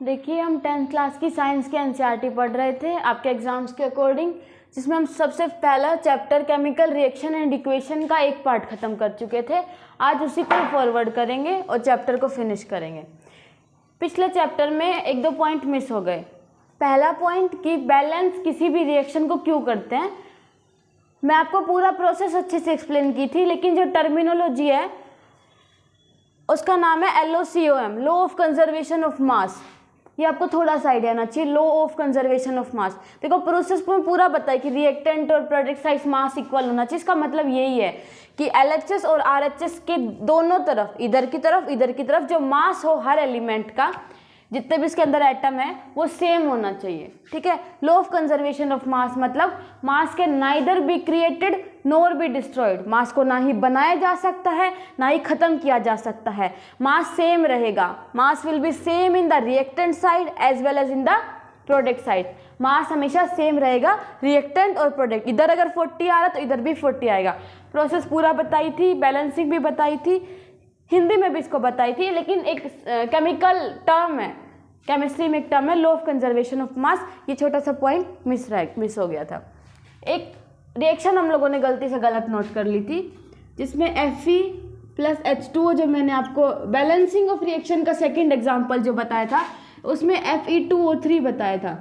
देखिए हम 10th class की साइंस के एनसीईआरटी पढ़ रहे थे आपके एग्जाम्स के अकॉर्डिंग, जिसमें हम सबसे पहला chapter chemical reaction and equation का एक पार्ट ख़त्म कर चुके थे। आज उसी को फॉरवर्ड करेंगे और चैप्टर को फिनिश करेंगे। पिछले चैप्टर में एक दो पॉइंट मिस हो गए। पहला पॉइंट कि बैलेंस किसी भी रिएक्शन को क्यों करते हैं, मैं आपको पूरा प्रोसेस अच्छे से एक्सप्लेन की थी, लेकिन जो टर्मिनोलॉजी है उसका नाम है LOCOM, law of conservation of मास। ये आपको थोड़ा सा आइडिया आना चाहिए, लॉ ऑफ कंजर्वेशन ऑफ मास। देखो प्रोसेस को पूरा बताया कि रिएक्टेंट और प्रोडक्ट साइज मास इक्वल होना चाहिए। इसका मतलब यही है कि LHS और RHS के दोनों तरफ, इधर की तरफ जो मास हो हर एलिमेंट का, जितने भी इसके अंदर एटम है वो सेम होना चाहिए। ठीक है, law of conservation of mass मतलब मास के neither be created nor be destroyed. Mass को ना ही बनाया जा सकता है ना ही खत्म किया जा सकता है। मास सेम रहेगा। Mass will be same in the reactant side as well as in the product side. Mass हमेशा सेम रहेगा, रिएक्टेंट और प्रोडक्ट। इधर अगर 40 आ रहा तो इधर भी 40 आएगा। प्रोसेस पूरा बताई थी, बैलेंसिंग भी बताई थी, हिंदी में भी इसको बताई थी, लेकिन एक केमिकल टर्म है, केमिस्ट्री में एक टर्म है लॉ ऑफ कंजर्वेशन ऑफ मास। ये छोटा सा पॉइंट मिस हो गया था। एक रिएक्शन हम लोगों ने गलती से गलत नोट कर ली थी, जिसमें Fe + H2O, जो मैंने आपको बैलेंसिंग ऑफ रिएक्शन का सेकंड एग्जांपल जो बताया था उसमें Fe2O3 बताया था।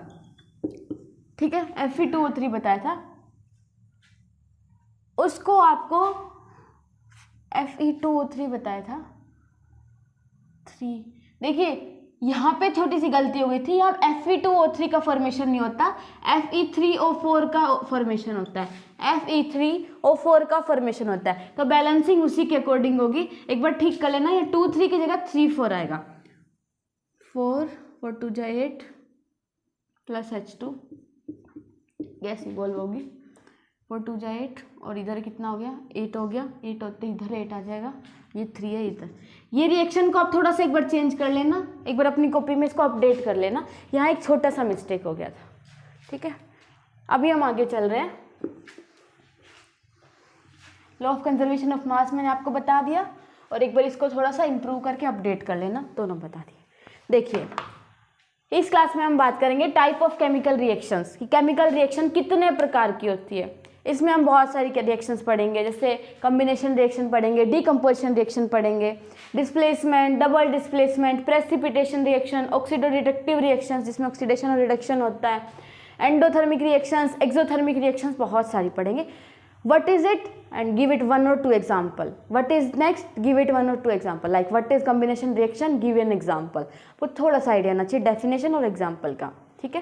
ठीक है, Fe2O3 बताया था, उसको आपको Fe2O3 बताया था 3। देखिए यहाँ पे छोटी सी गलती हो गई थी। यहाँ Fe2O3 का फॉर्मेशन नहीं होता, Fe3O4 का फॉर्मेशन होता है। Fe3O4 का फॉर्मेशन होता है, तो बैलेंसिंग उसी के अकॉर्डिंग होगी। एक बार ठीक कर लेना, ये 2 3 की जगह 3 4 आएगा। 4 4 2 जा 8 प्लस H2 गैस इवॉल्व होगी। 4 2 जा 8 और इधर कितना हो गया, 8 हो गया। 8 होते इधर 8 आ जाएगा, ये 3 है इधर। ये रिएक्शन को आप थोड़ा सा एक बार चेंज कर लेना, एक बार अपनी कॉपी में इसको अपडेट कर लेना। यहाँ एक छोटा सा मिस्टेक हो गया था। ठीक है, अभी हम आगे चल रहे हैं। लॉ ऑफ कंजर्वेशन ऑफ मास मैंने आपको बता दिया, और एक बार इसको थोड़ा सा इंप्रूव करके अपडेट कर लेना, दोनों बता दिए। देखिए इस क्लास में हम बात करेंगे टाइप ऑफ केमिकल रिएक्शंस, कि केमिकल रिएक्शन कितने प्रकार की होती है। इसमें हम बहुत सारी रिएक्शंस पढ़ेंगे, जैसे कॉम्बिनेशन रिएक्शन पढ़ेंगे, डीकम्पोजिशन रिएक्शन पढ़ेंगे, displacement, double displacement, precipitation reaction, oxidoreductive reactions जिसमें ऑक्सीडेशन और रिडक्शन होता है, एंडोथर्मिक रिएक्शंस, एक्सोथर्मिक रिएक्शंस, बहुत सारी पढ़ेंगे। What is it? And give it 1 or 2 example. What is next? Give it 1 or 2 example. Like what is combination reaction? Give an example. वो थोड़ा सा आइडिया आना चाहिए डेफिनेशन और एग्जाम्पल का। ठीक है,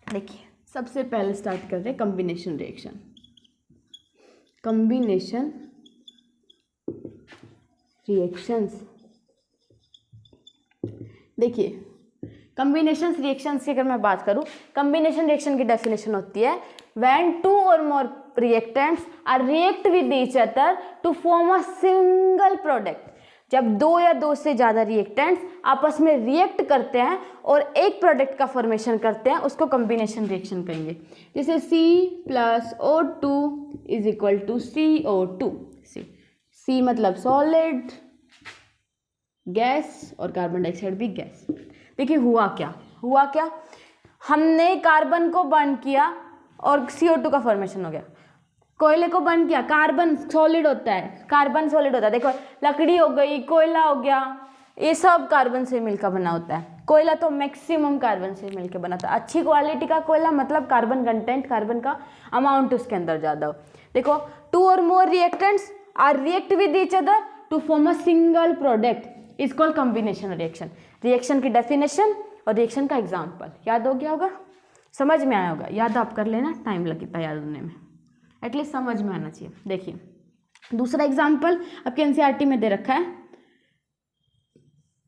देखिए सबसे पहले स्टार्ट कर रहे हैं कॉम्बिनेशन रिएक्शन। कॉम्बिनेशन रिएक्शंस, देखिए कॉम्बिनेशन रिएक्शंस की अगर मैं बात करूं, कॉम्बिनेशन रिएक्शन की डेफिनेशन होती है when 2 or more reactants are react with each other to form a single product। जब 2 या 2 से ज़्यादा रिएक्टेंट्स आपस में रिएक्ट करते हैं और एक प्रोडक्ट का फॉर्मेशन करते हैं, उसको कॉम्बिनेशन रिएक्शन कहेंगे। जैसे C+O2 = CO2। C मतलब सॉलिड, गैस, और कार्बन डाइऑक्साइड भी गैस। देखिए हुआ क्या, हमने कार्बन को बर्न किया और CO2 का फॉर्मेशन हो गया। कोयले को बर्न किया, कार्बन सॉलिड होता है। देखो लकड़ी हो गई, कोयला हो गया, ये सब कार्बन से मिलकर बना होता है। कोयला तो मैक्सिमम कार्बन से मिलकर बना था। अच्छी क्वालिटी का कोयला मतलब कार्बन कंटेंट, कार्बन का अमाउंट उसके अंदर ज़्यादा हो। देखो 2 or more reactants are react with each other to form a single product is called combination reaction। Reaction की डेफिनेशन और रिएक्शन का एग्जाम्पल याद हो गया होगा, समझ में आया होगा। याद आप कर लेना, टाइम लगता है याद होने में, एटलीस्ट समझ में आना चाहिए। देखिए दूसरा एग्जाम्पल आपके एनसीईआरटी में दे रखा है,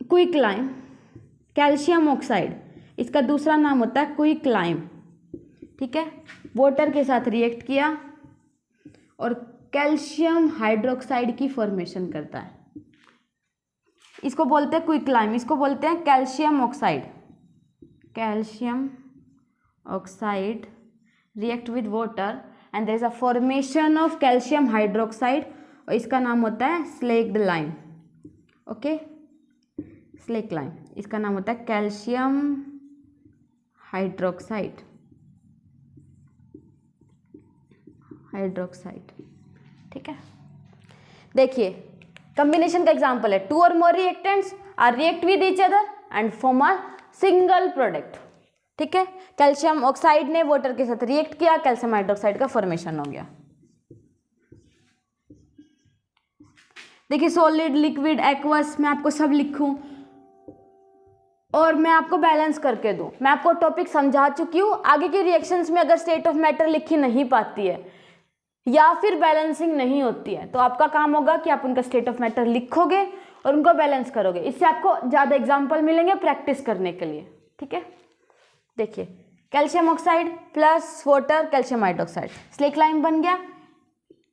क्विकलाइम, कैल्शियम ऑक्साइड, इसका दूसरा नाम होता है क्विकलाइम। ठीक है, वाटर के साथ रिएक्ट किया और कैल्शियम हाइड्रोक्साइड की फॉर्मेशन करता है, इसको बोलते हैं क्विकलाइम। इसको बोलते हैं calcium oxide. Calcium oxide react with water and there is a formation of calcium hydroxide, और इसका नाम होता है slaked lime. Okay, slake lime, इसका नाम होता है कैल्शियम हाइड्रोक्साइड, ठीक है। देखिए कॉम्बिनेशन का एग्जांपल है, 2 और more reactants are react with each other and form a single product, ठीक है। कैल्शियम ऑक्साइड ने वाटर के साथ रिएक्ट किया, कैल्शियम हाइड्रोक्साइड का फॉर्मेशन हो गया। देखिए सॉलिड, लिक्विड, एक्वस, मैं आपको सब लिखूं और मैं आपको बैलेंस करके दूं। मैं आपको टॉपिक समझा चुकी हूँ। आगे की रिएक्शंस में अगर स्टेट ऑफ मैटर लिखी नहीं पाती है या फिर बैलेंसिंग नहीं होती है तो आपका काम होगा कि आप उनका स्टेट ऑफ मैटर लिखोगे और उनको बैलेंस करोगे। इससे आपको ज़्यादा एग्जाम्पल मिलेंगे प्रैक्टिस करने के लिए, ठीक है। देखिए calcium oxide plus water, calcium hydroxide, slack lime बन गया।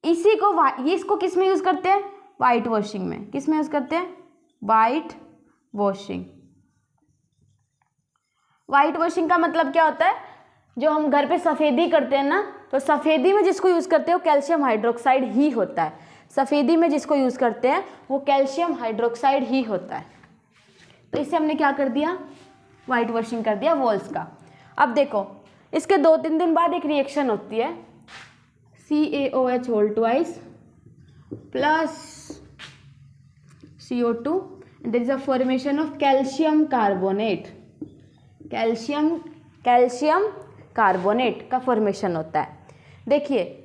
इसी को इसको किस में यूज़ करते हैं? वाइट वॉशिंग में। किस में यूज़ करते हैं? White washing. वाइट वॉशिंग का मतलब क्या होता है? जो हम घर पे सफ़ेदी करते हैं ना, तो सफ़ेदी में जिसको यूज़ करते हैं वो कैल्शियम हाइड्रोक्साइड ही होता है। सफ़ेदी में जिसको यूज़ करते हैं वो कैल्शियम हाइड्रोक्साइड ही होता है। तो इससे हमने क्या कर दिया? वाइट वॉशिंग कर दिया वॉल्स का। अब देखो इसके 2-3 दिन बाद एक रिएक्शन होती है, CaOH whole twice plus CO2, there is a formation of calcium carbonate. Calcium carbonate का फॉर्मेशन होता है। देखिए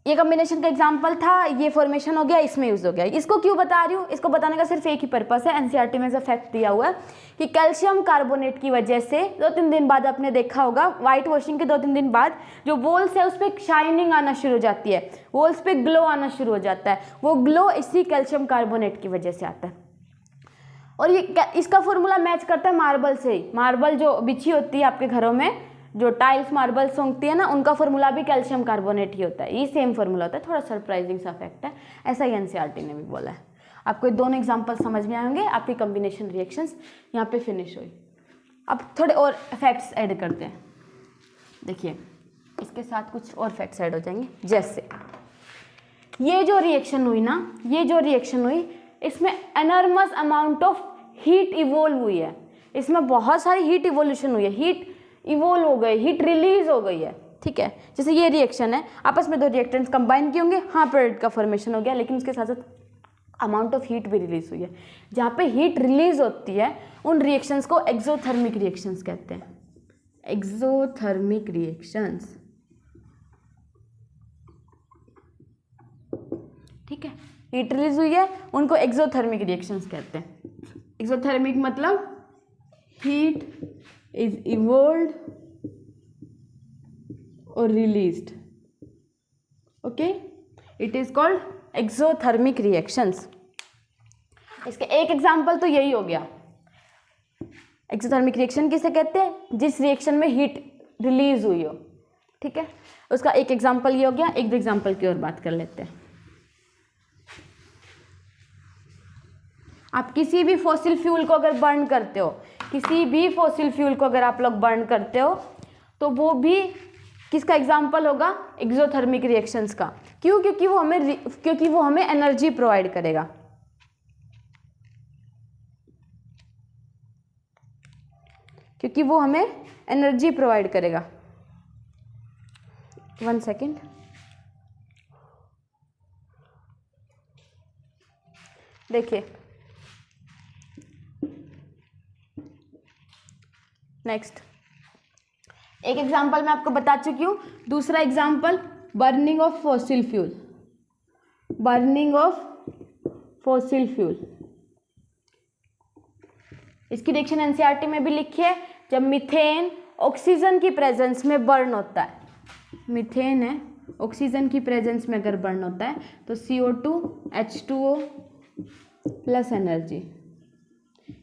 ये कॉम्बिनेशन का एग्जांपल था, ये फॉर्मेशन हो गया, इसमें यूज़ हो गया। इसको क्यों बता रही हूँ? इसको बताने का सिर्फ एक ही पर्पस है, एनसीईआरटी में ऐसा फैक्ट दिया हुआ है कि कैल्शियम कार्बोनेट की वजह से 2-3 दिन बाद आपने देखा होगा, वाइट वॉशिंग के 2-3 दिन बाद जो वॉल्स है उस पर शाइनिंग आना शुरू हो जाती है, वॉल्स पे ग्लो आना शुरू हो जाता है। वो ग्लो इसी कैल्शियम कार्बोनेट की वजह से आता है। और ये इसका फॉर्मूला मैच करता है मार्बल से ही। मार्बल जो बिछी होती है आपके घरों में, जो टाइल्स मार्बल्स होती है ना, उनका फॉर्मूला भी कैल्शियम कार्बोनेट ही होता है। ये सेम फॉर्मूला होता है, थोड़ा सरप्राइजिंग सा फैक्ट है, ऐसा ही एनसीईआरटी ने भी बोला है। आपको ये दोनों एग्जांपल समझ में आएंगे। आपकी कॉम्बिनेशन रिएक्शंस यहाँ पे फिनिश हुई। अब थोड़े और फैक्ट्स ऐड करते हैं। देखिए इसके साथ कुछ और फैक्ट्स ऐड हो जाएंगे, जैसे ये जो रिएक्शन हुई ना, ये जो रिएक्शन हुई इसमें enormous amount of heat evolve हुई है। इसमें बहुत सारी हीट इवोल्यूशन हुई है, हीट इवोल्व हो गई, हीट रिलीज हो गई है, ठीक है। जैसे ये रिएक्शन है, आपस में 2 रिएक्टेंट्स कंबाइन किए होंगे, हाँ प्रोडक्ट का फॉर्मेशन हो गया, लेकिन उसके साथ साथ अमाउंट ऑफ हीट भी रिलीज हुई है। जहाँ पे हीट रिलीज होती है उन रिएक्शंस को एक्सोथर्मिक रिएक्शंस कहते हैं। एक्सोथर्मिक रिएक्शंस, ठीक है। हीट रिलीज हुई है उनको एक्सोथर्मिक रिएक्शंस कहते हैं। एक्सोथर्मिक मतलब हीट इज इवोल्व्ड और released, okay, it is called exothermic reactions. इसके एक एग्जांपल तो यही हो गया। एक्सोथर्मिक रिएक्शन किसे कहते हैं? जिस रिएक्शन में हीट रिलीज हुई हो, ठीक है। उसका एक एग्जांपल ये हो गया। एक 2 एग्जांपल की और बात कर लेते हैं। आप किसी भी फॉसिल फ्यूल को अगर बर्न करते हो, किसी भी फॉसिल फ्यूल को अगर आप लोग बर्न करते हो तो वो भी किसका एग्जाम्पल होगा? एक्सोथर्मिक रिएक्शंस का। क्यों? क्योंकि वो हमें एनर्जी प्रोवाइड करेगा। क्योंकि वो हमें एनर्जी प्रोवाइड करेगा। 1 सेकेंड। देखिए नेक्स्ट एक एग्जांपल मैं आपको बता चुकी हूँ। दूसरा example burning of fossil fuel. Burning of fossil fuel, इसकी रिएक्शन एनसीईआरटी में भी लिखी है। जब मीथेन ऑक्सीजन की प्रेजेंस में बर्न होता है, मीथेन है ऑक्सीजन की प्रेजेंस में अगर बर्न होता है तो CO2 H2O प्लस एनर्जी।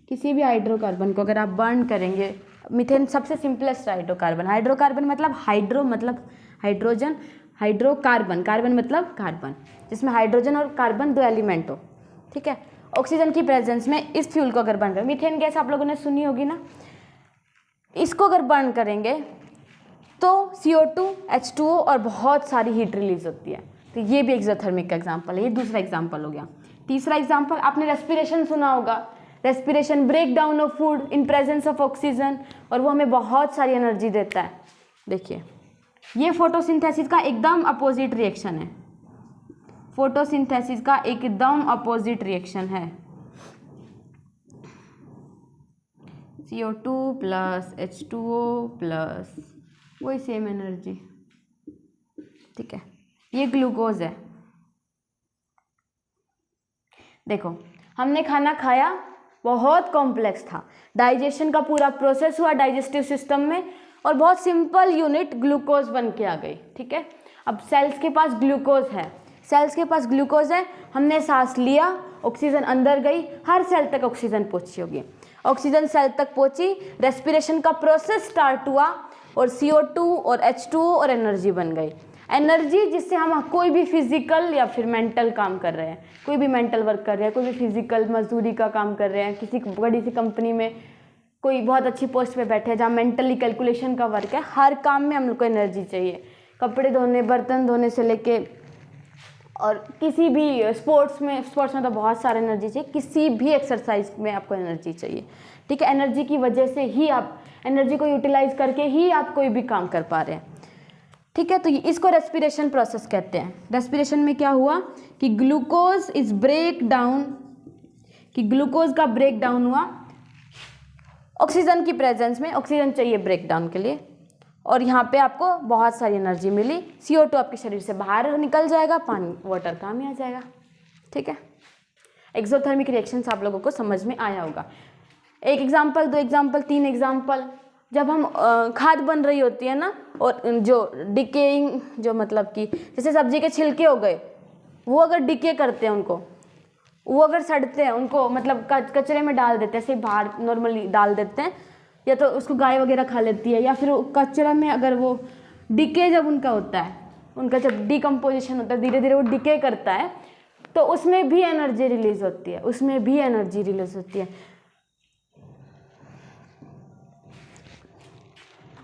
किसी भी हाइड्रोकार्बन को अगर आप बर्न करेंगे, मीथेन सबसे सिंपलेस्ट हाइड्रोकार्बन। हाइड्रोकार्बन मतलब हाइड्रो मतलब हाइड्रोजन, हाइड्रोकार्बन, कार्बन मतलब कार्बन, जिसमें हाइड्रोजन और कार्बन 2 एलिमेंट हो, ठीक है। ऑक्सीजन की प्रेजेंस में इस फ्यूल को अगर बर्न करें, मीथेन गैस आप लोगों ने सुनी होगी ना, इसको अगर बर्न करेंगे तो CO2 H2O और बहुत सारी हीट रिलीज होती है। तो ये भी एक्सोथर्मिक का एग्जाम्पल है। ये दूसरा एग्जाम्पल हो गया। तीसरा एग्जाम्पल आपने रेस्पिरेशन सुना होगा। Respiration break down of food in presence of oxygen, और वो हमें बहुत सारी एनर्जी देता है। देखिए ये फोटोसिंथेसिस का एकदम अपोजिट रिएक्शन है, फोटोसिंथेसिस का एकदम अपोजिट रिएक्शन है। CO2 प्लस H2O प्लस वही सेम एनर्जी, ठीक है। ये ग्लूकोज है। देखो हमने खाना खाया, बहुत कॉम्प्लेक्स था, डाइजेशन का पूरा प्रोसेस हुआ डाइजेस्टिव सिस्टम में, और बहुत सिंपल यूनिट ग्लूकोज बन के आ गई, ठीक है। अब सेल्स के पास ग्लूकोज है, सेल्स के पास ग्लूकोज है, हमने सांस लिया, ऑक्सीजन अंदर गई, हर सेल तक ऑक्सीजन पहुंची होगी, ऑक्सीजन सेल तक पहुंची, रेस्पिरेशन का प्रोसेस स्टार्ट हुआ, और CO2 और H2O और एनर्जी बन गई। एनर्जी जिससे हम कोई भी फिजिकल या फिर मेंटल काम कर रहे हैं, कोई भी मेंटल वर्क कर रहे हैं, कोई भी फिजिकल मजदूरी का काम कर रहे हैं, किसी बड़ी सी कंपनी में कोई बहुत अच्छी पोस्ट पे बैठे हैं जहाँ मेंटली कैलकुलेशन का वर्क है, हर काम में हम लोग को एनर्जी चाहिए। कपड़े धोने, बर्तन धोने से लेके, और किसी भी स्पोर्ट्स में तो बहुत सारा एनर्जी चाहिए, किसी भी एक्सरसाइज में आपको एनर्जी चाहिए, ठीक है। एनर्जी की वजह से ही आप एनर्जी को यूटिलाइज करके ही आप कोई भी काम कर पा रहे हैं, ठीक है। तो इसको रेस्पिरेशन प्रोसेस कहते हैं। रेस्पिरेशन में क्या हुआ कि ग्लूकोज इज ब्रेक डाउन, कि ग्लूकोज का ब्रेक डाउन हुआ ऑक्सीजन की प्रेजेंस में, ऑक्सीजन चाहिए ब्रेक डाउन के लिए, और यहाँ पे आपको बहुत सारी एनर्जी मिली। CO2 आपके शरीर से बाहर निकल जाएगा, पानी वाटर काम ही आ जाएगा, ठीक है। एक्सोथर्मिक रिएक्शंस आप लोगों को समझ में आया होगा। एक एग्जाम्पल, 2 एग्जाम्पल, 3 एग्जाम्पल। जब हम खाद बन रही होती है ना, और जो डिकेइंग, जो मतलब कि जैसे सब्जी के छिलके हो गए, वो अगर डिके करते हैं उनको, वो अगर सड़ते हैं उनको, मतलब कचरे में डाल देते हैं, ऐसे बाहर नॉर्मली डाल देते हैं, या तो उसको गाय वगैरह खा लेती है, या फिर कचरा में अगर वो डिके जब उनका होता है, उनका जब डिकम्पोजिशन होता है, धीरे धीरे वो डिके करता है, तो उसमें भी एनर्जी रिलीज होती है, उसमें भी एनर्जी रिलीज होती है।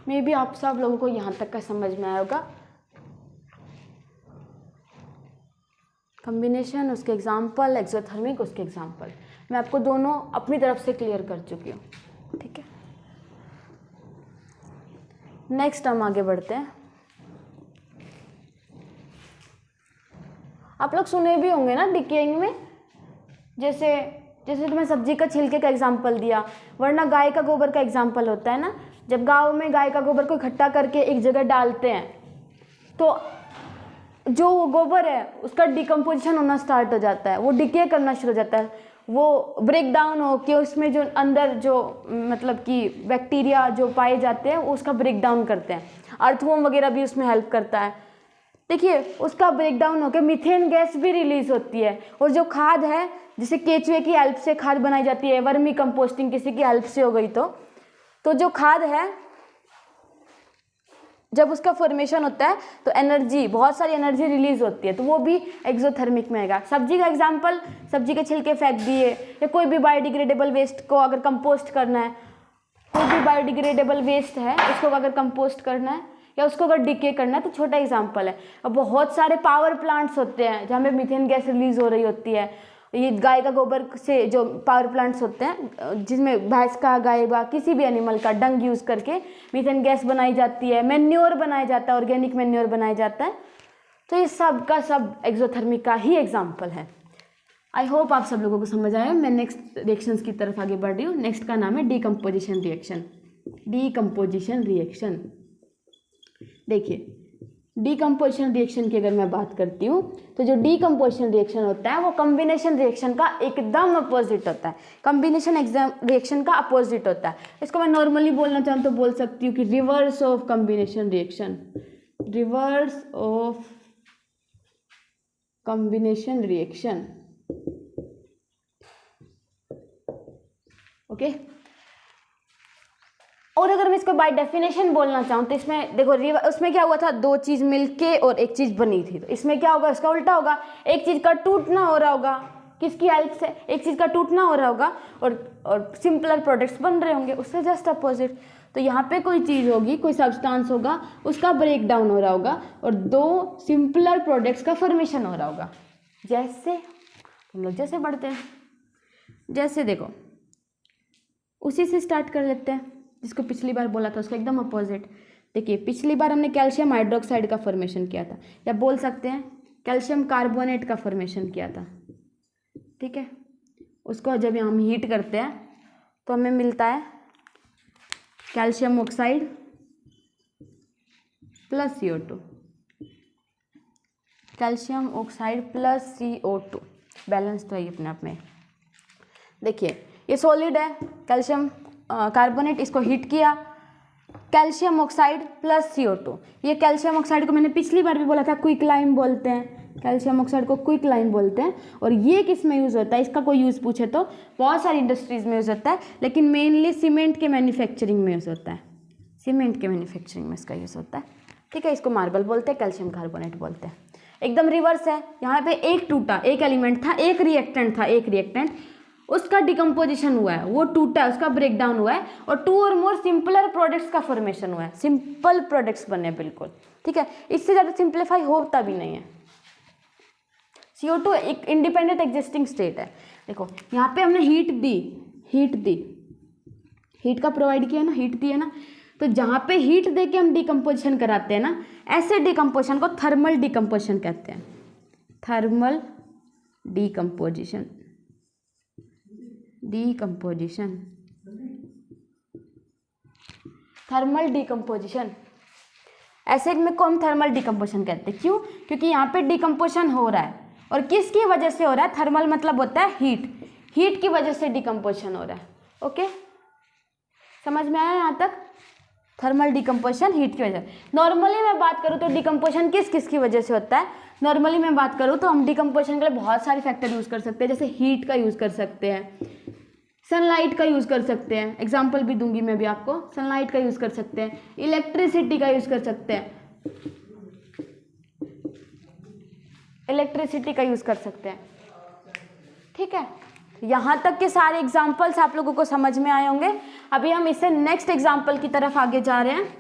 मे बी आप सब लोगों को यहाँ तक का समझ में आया होगा। कॉम्बिनेशन, उसके एग्जाम्पल, एक्सोथर्मिक, उसके एग्जाम्पल, मैं आपको दोनों अपनी तरफ से क्लियर कर चुकी हूँ, ठीक है। नेक्स्ट हम आगे बढ़ते हैं। आप लोग सुने भी होंगे ना डिकेइंग में, जैसे तुम्हें सब्जी का छिलके का एग्जाम्पल दिया, वरना गाय का गोबर का एग्जाम्पल होता है ना। जब गांव में गाय का गोबर को इकट्ठा करके एक जगह डालते हैं, तो जो वो गोबर है उसका डिकम्पोजिशन होना स्टार्ट हो जाता है, वो डिके करना शुरू हो जाता है, वो ब्रेक डाउन हो कि उसमें जो अंदर जो मतलब कि बैक्टीरिया जो पाए जाते हैं उसका ब्रेक डाउन करते हैं। अर्थवॉर्म वगैरह भी उसमें हेल्प करता है। देखिए उसका ब्रेक डाउन होकर मीथेन गैस भी रिलीज होती है, और जो खाद है, जिसे केचुए की हेल्प से खाद बनाई जाती है, वर्मी कंपोस्टिंग किसी की हेल्प से हो गई, तो जो खाद है जब उसका फॉर्मेशन होता है तो एनर्जी, बहुत सारी एनर्जी रिलीज होती है, तो वो भी एक्सोथर्मिक में आएगा। सब्जी का एग्जांपल, सब्जी के छिलके फेंक दिए, या कोई भी बायोडिग्रेडेबल वेस्ट को अगर कंपोस्ट करना है, कोई भी बायोडिग्रेडेबल वेस्ट है उसको अगर कंपोस्ट करना है या उसको अगर डिके करना है, तो छोटा एग्जाम्पल है। और बहुत सारे पावर प्लांट्स होते हैं जहाँ पे मीथेन गैस रिलीज हो रही होती है। ये गाय का गोबर से जो पावर प्लांट्स होते हैं, जिसमें भैंस का, गाय का, किसी भी एनिमल का डंग यूज़ करके मीथेन गैस बनाई जाती है, मैन्योर बनाया जाता है, ऑर्गेनिक मैन्योर बनाया जाता है। तो ये सब का सब एक्सोथर्मिक का ही एग्जाम्पल है। आई होप आप सब लोगों को समझ आया। मैं नेक्स्ट रिएक्शंस की तरफ आगे बढ़ रही हूँ। नेक्स्ट का नाम है डीकम्पोजिशन रिएक्शन। डीकम्पोजिशन रिएक्शन, देखिए डीकम्पोजिशन रिएक्शन की अगर मैं बात करती हूँ, तो जो डीकम्पोजिशन रिएक्शन होता है वो कॉम्बिनेशन रिएक्शन का एकदम अपोजिट होता है। कॉम्बिनेशन रिएक्शन का अपोजिट होता है। इसको मैं नॉर्मली बोलना चाहूँ तो बोल सकती हूँ कि reverse of combination reaction, reverse of combination reaction. Okay, और अगर मैं इसको बाय डेफिनेशन बोलना चाहूँ तो इसमें देखो उसमें क्या हुआ था, दो चीज मिलके और एक चीज बनी थी। तो इसमें क्या होगा, इसका उल्टा होगा, एक चीज का टूटना हो रहा होगा, किसकी हेल्प से, एक चीज का टूटना हो रहा होगा और सिंपलर प्रोडक्ट्स बन रहे होंगे, उससे जस्ट अपोजिट। तो यहाँ पे कोई चीज होगी, कोई सब्सटेंस होगा, उसका ब्रेक डाउन हो रहा होगा और दो सिंपलर प्रोडक्ट्स का फॉर्मेशन हो रहा होगा। जैसे हम लोग जैसे बढ़ते हैं, जैसे देखो उसी से स्टार्ट कर लेते हैं जिसको पिछली बार बोला था, उसका एकदम अपोजिट। देखिए पिछली बार हमने कैल्शियम हाइड्रोक्साइड का फॉर्मेशन किया था, या बोल सकते हैं कैल्शियम कार्बोनेट का फॉर्मेशन किया था, ठीक है। उसको जब हम हीट करते हैं तो हमें मिलता है calcium oxide plus CO2, calcium oxide plus CO2, balance तो है अपने आप में। देखिए ये सॉलिड है कैल्शियम कार्बोनेट, इसको हीट किया, कैल्शियम ऑक्साइड प्लस CO2। ये कैल्शियम ऑक्साइड को मैंने पिछली बार भी बोला था क्विक लाइम बोलते हैं, कैल्शियम ऑक्साइड को क्विक लाइम बोलते हैं। और ये किस में यूज़ होता है, इसका कोई यूज़ पूछे तो बहुत सारी इंडस्ट्रीज़ में यूज़ होता है, लेकिन मेनली सीमेंट के मैन्युफैक्चरिंग में यूज़ होता है, सीमेंट के मैन्युफैक्चरिंग में इसका यूज़ होता है, ठीक है। इसको मार्बल बोलते हैं, कैल्शियम कार्बोनेट बोलते हैं। एकदम रिवर्स है, यहाँ पे एक टूटा, एक एलिमेंट था, एक रिएक्टेंट था, एक रिएक्टेंट, उसका डिकम्पोजिशन हुआ है, वो टूटा है, उसका ब्रेक डाउन हुआ है, और 2 और मोर सिंपलर प्रोडक्ट्स का फॉर्मेशन हुआ है, सिंपल प्रोडक्ट्स बने बिल्कुल, ठीक है। इससे ज़्यादा सिंप्लीफाई होता भी नहीं है। CO2 एक इंडिपेंडेंट एग्जिस्टिंग स्टेट है। देखो यहाँ पे हमने हीट दी, हीट का प्रोवाइड किया ना, हीट दी है ना, तो जहाँ पे हीट दे के हम डिकम्पोजिशन कराते हैं ना, ऐसे डिकम्पोजिशन को थर्मल डिकम्पोजिशन कहते हैं, थर्मल डिकम्पोजिशन, थर्मल डिकम्पोजिशन, ऐसे में को हम थर्मल डिकम्पोजिशन कहते हैं। क्यों? क्योंकि यहाँ पे डिकम्पोजिशन हो रहा है, और किसकी वजह से हो रहा है? थर्मल मतलब होता है हीट, हीट की वजह से डिकम्पोजिशन हो रहा है। ओके, समझ में आया यहाँ तक? थर्मल डिकम्पोजिशन हीट की वजह। नॉर्मली मैं बात करूँ तो डिकम्पोजिशन किस किस की वजह से होता है? नॉर्मली मैं बात करूँ तो हम डिकम्पोजिशन के लिए बहुत सारे फैक्टर यूज़ कर सकते हैं, जैसे हीट का यूज़ कर सकते हैं, सनलाइट का यूज़ कर सकते हैं, एग्जाम्पल भी दूंगी मैं भी आपको, सनलाइट का यूज़ कर सकते हैं, इलेक्ट्रिसिटी का यूज़ कर सकते हैं, इलेक्ट्रिसिटी का यूज़ कर सकते हैं, ठीक है। यहाँ तक के सारे एग्जाम्पल्स आप लोगों को समझ में आए होंगे। अभी हम इससे नेक्स्ट एग्जाम्पल की तरफ आगे जा रहे हैं।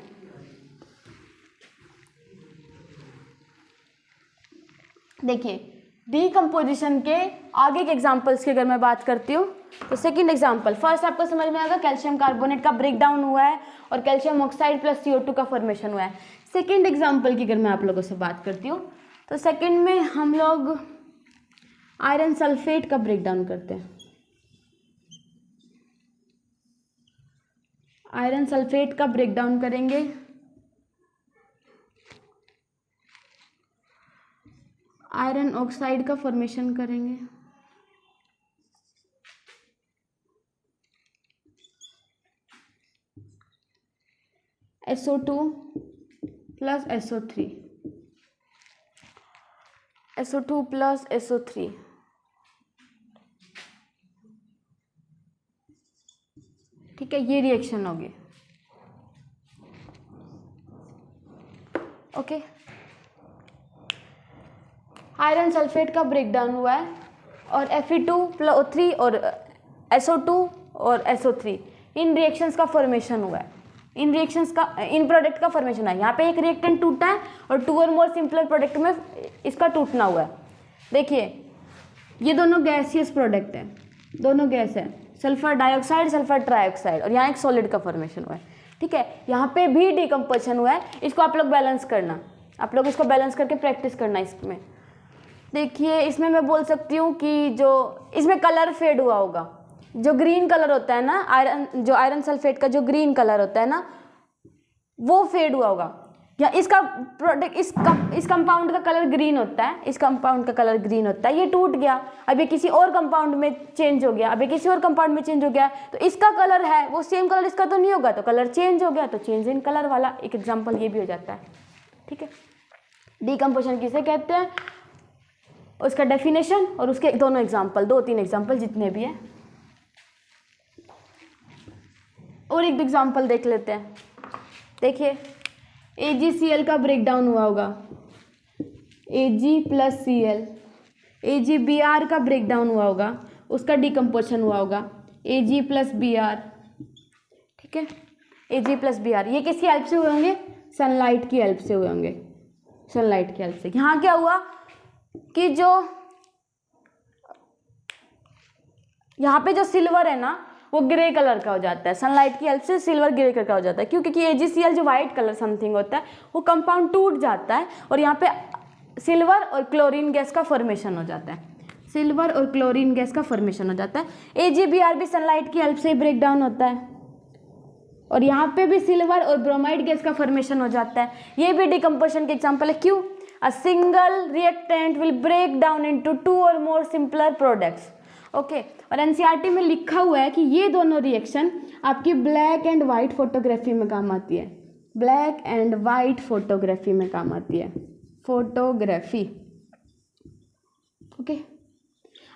देखिए डीकम्पोजिशन के आगे के एग्जाम्पल्स की अगर मैं बात करती हूँ तो सेकंड एग्जाम्पल, फर्स्ट आपको समझ में आएगा कैल्शियम कार्बोनेट का ब्रेक डाउन हुआ है और कैल्शियम ऑक्साइड प्लस CO2 का फॉर्मेशन हुआ है। सेकंड एग्जाम्पल की अगर मैं आप लोगों से बात करती हूँ तो सेकंड में हम लोग आयरन सल्फेट का ब्रेक डाउन करते हैं, आयरन सल्फेट का ब्रेक डाउन करेंगे, आयरन ऑक्साइड का फॉर्मेशन करेंगे, SO2 plus SO3, SO2 plus SO3, ठीक है, ये रिएक्शन होगी। ओके, आयरन सल्फेट का ब्रेकडाउन हुआ है और Fe2O3 और SO2 और SO3 इन रिएक्शंस का फॉर्मेशन हुआ है, इन रिएक्शंस का, इन प्रोडक्ट का फॉर्मेशन है। यहाँ पे एक रिएक्टेंट टूटा है और 2 और मोर सिंपलर प्रोडक्ट में इसका टूटना हुआ है। देखिए ये दोनों गैसियस प्रोडक्ट हैं, दोनों गैस है, सल्फर डाइऑक्साइड, सल्फर ट्राइऑक्साइड, और यहाँ एक सॉलिड का फॉर्मेशन हुआ है, ठीक है। यहाँ पे भी डिकम्पोजिशन हुआ है, इसको आप लोग बैलेंस करना, आप लोग इसको बैलेंस करके प्रैक्टिस करना इसमें। देखिए इसमें मैं बोल सकती हूँ कि जो इसमें कलर फेड हुआ होगा, जो ग्रीन कलर होता है ना, जो आयरन सल्फेट का जो ग्रीन कलर होता है ना, वो फेड हुआ होगा, या इसका प्रोडक्ट इस कंपाउंड का कलर ग्रीन होता है, इस कंपाउंड का कलर ग्रीन होता है, ये टूट गया, अभी किसी और कंपाउंड में चेंज हो गया, अभी किसी और कंपाउंड में चेंज हो गया, तो इसका कलर है वो सेम कलर इसका तो नहीं होगा, तो कलर चेंज हो गया, तो चेंज इन कलर वाला एक एग्जाम्पल ये भी हो जाता है, ठीक है। डिकम्पोजिशन किसे कहते हैं, उसका डेफिनेशन और उसके दोनों एग्जाम्पल, 2-3 एग्जाम्पल जितने भी हैं, और एक एग्जाम्पल देख लेते हैं। देखिए AgCl का ब्रेकडाउन हुआ होगा, Ag प्लस Cl, AgBr का ब्रेकडाउन हुआ होगा, उसका डिकम्पोजिशन हुआ होगा, Ag प्लस Br, ठीक है, Ag प्लस Br। ये किसकी हेल्प से हुए होंगे? सनलाइट की हेल्प से हुए होंगे, सनलाइट की हेल्प से। यहाँ क्या हुआ कि जो यहाँ पे जो सिल्वर है ना, वो ग्रे कलर का हो जाता है, सनलाइट की हेल्प से सिल्वर ग्रे कलर का हो जाता है। क्यों? क्योंकि AgCl जो वाइट कलर समथिंग होता है वो कंपाउंड टूट जाता है और यहाँ पे सिल्वर और क्लोरीन गैस का फॉर्मेशन हो जाता है, सिल्वर और क्लोरीन गैस का फॉर्मेशन हो जाता है। AgBr भी सनलाइट की हेल्प से ब्रेक डाउन होता है और यहाँ पे भी सिल्वर और ब्रोमाइड गैस का फॉर्मेशन हो जाता है। ये भी डिकम्पोजिशन के एग्जाम्पल है। क्यों? A single reactant will break down into 2 और मोर सिंपलर प्रोडक्ट्स। ओके, और NCERT में लिखा हुआ है कि ये दोनों रिएक्शन आपकी ब्लैक एंड वाइट फोटोग्राफी में काम आती है, ब्लैक एंड वाइट फोटोग्राफी में काम आती है, फोटोग्राफी। ओके,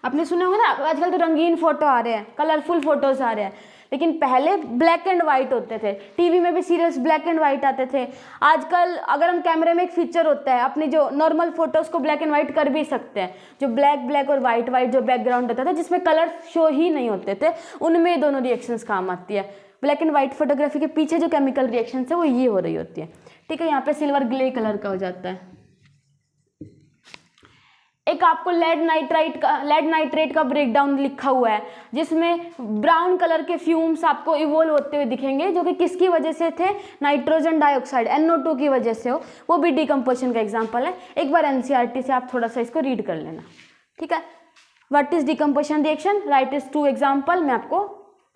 आपने सुना होगा ना आजकल तो रंगीन फोटो आ रहे हैं, कलरफुल फोटोज आ रहे हैं, लेकिन पहले ब्लैक एंड वाइट होते थे। टीवी में भी सीरियल्स ब्लैक एंड वाइट आते थे। आजकल अगर हम कैमरे में एक फीचर होता है, अपनी जो नॉर्मल फोटोज को ब्लैक एंड वाइट कर भी सकते हैं, जो ब्लैक और वाइट जो बैकग्राउंड होता था जिसमें कलर शो ही नहीं होते थे, उनमें दोनों रिएक्शंस काम आती है। ब्लैक एंड वाइट फोटोग्राफी के पीछे जो केमिकल रिएक्शन है वो ये हो रही होती है। ठीक है, यहाँ पे सिल्वर ग्रे कलर का हो जाता है। एक आपको लेड नाइट्रेट का ब्रेकडाउन लिखा हुआ है जिसमें ब्राउन कलर के फ्यूम्स आपको इवोल्व होते हुए दिखेंगे, जो कि किसकी वजह से थे? नाइट्रोजन डाइऑक्साइड NO2 की वजह से हो। वो भी डिकम्पोजिशन का एग्जांपल है। एक बार NCERT से आप थोड़ा सा इसको रीड कर लेना। ठीक है, what is decomposition reaction, right is 2 example. मैं आपको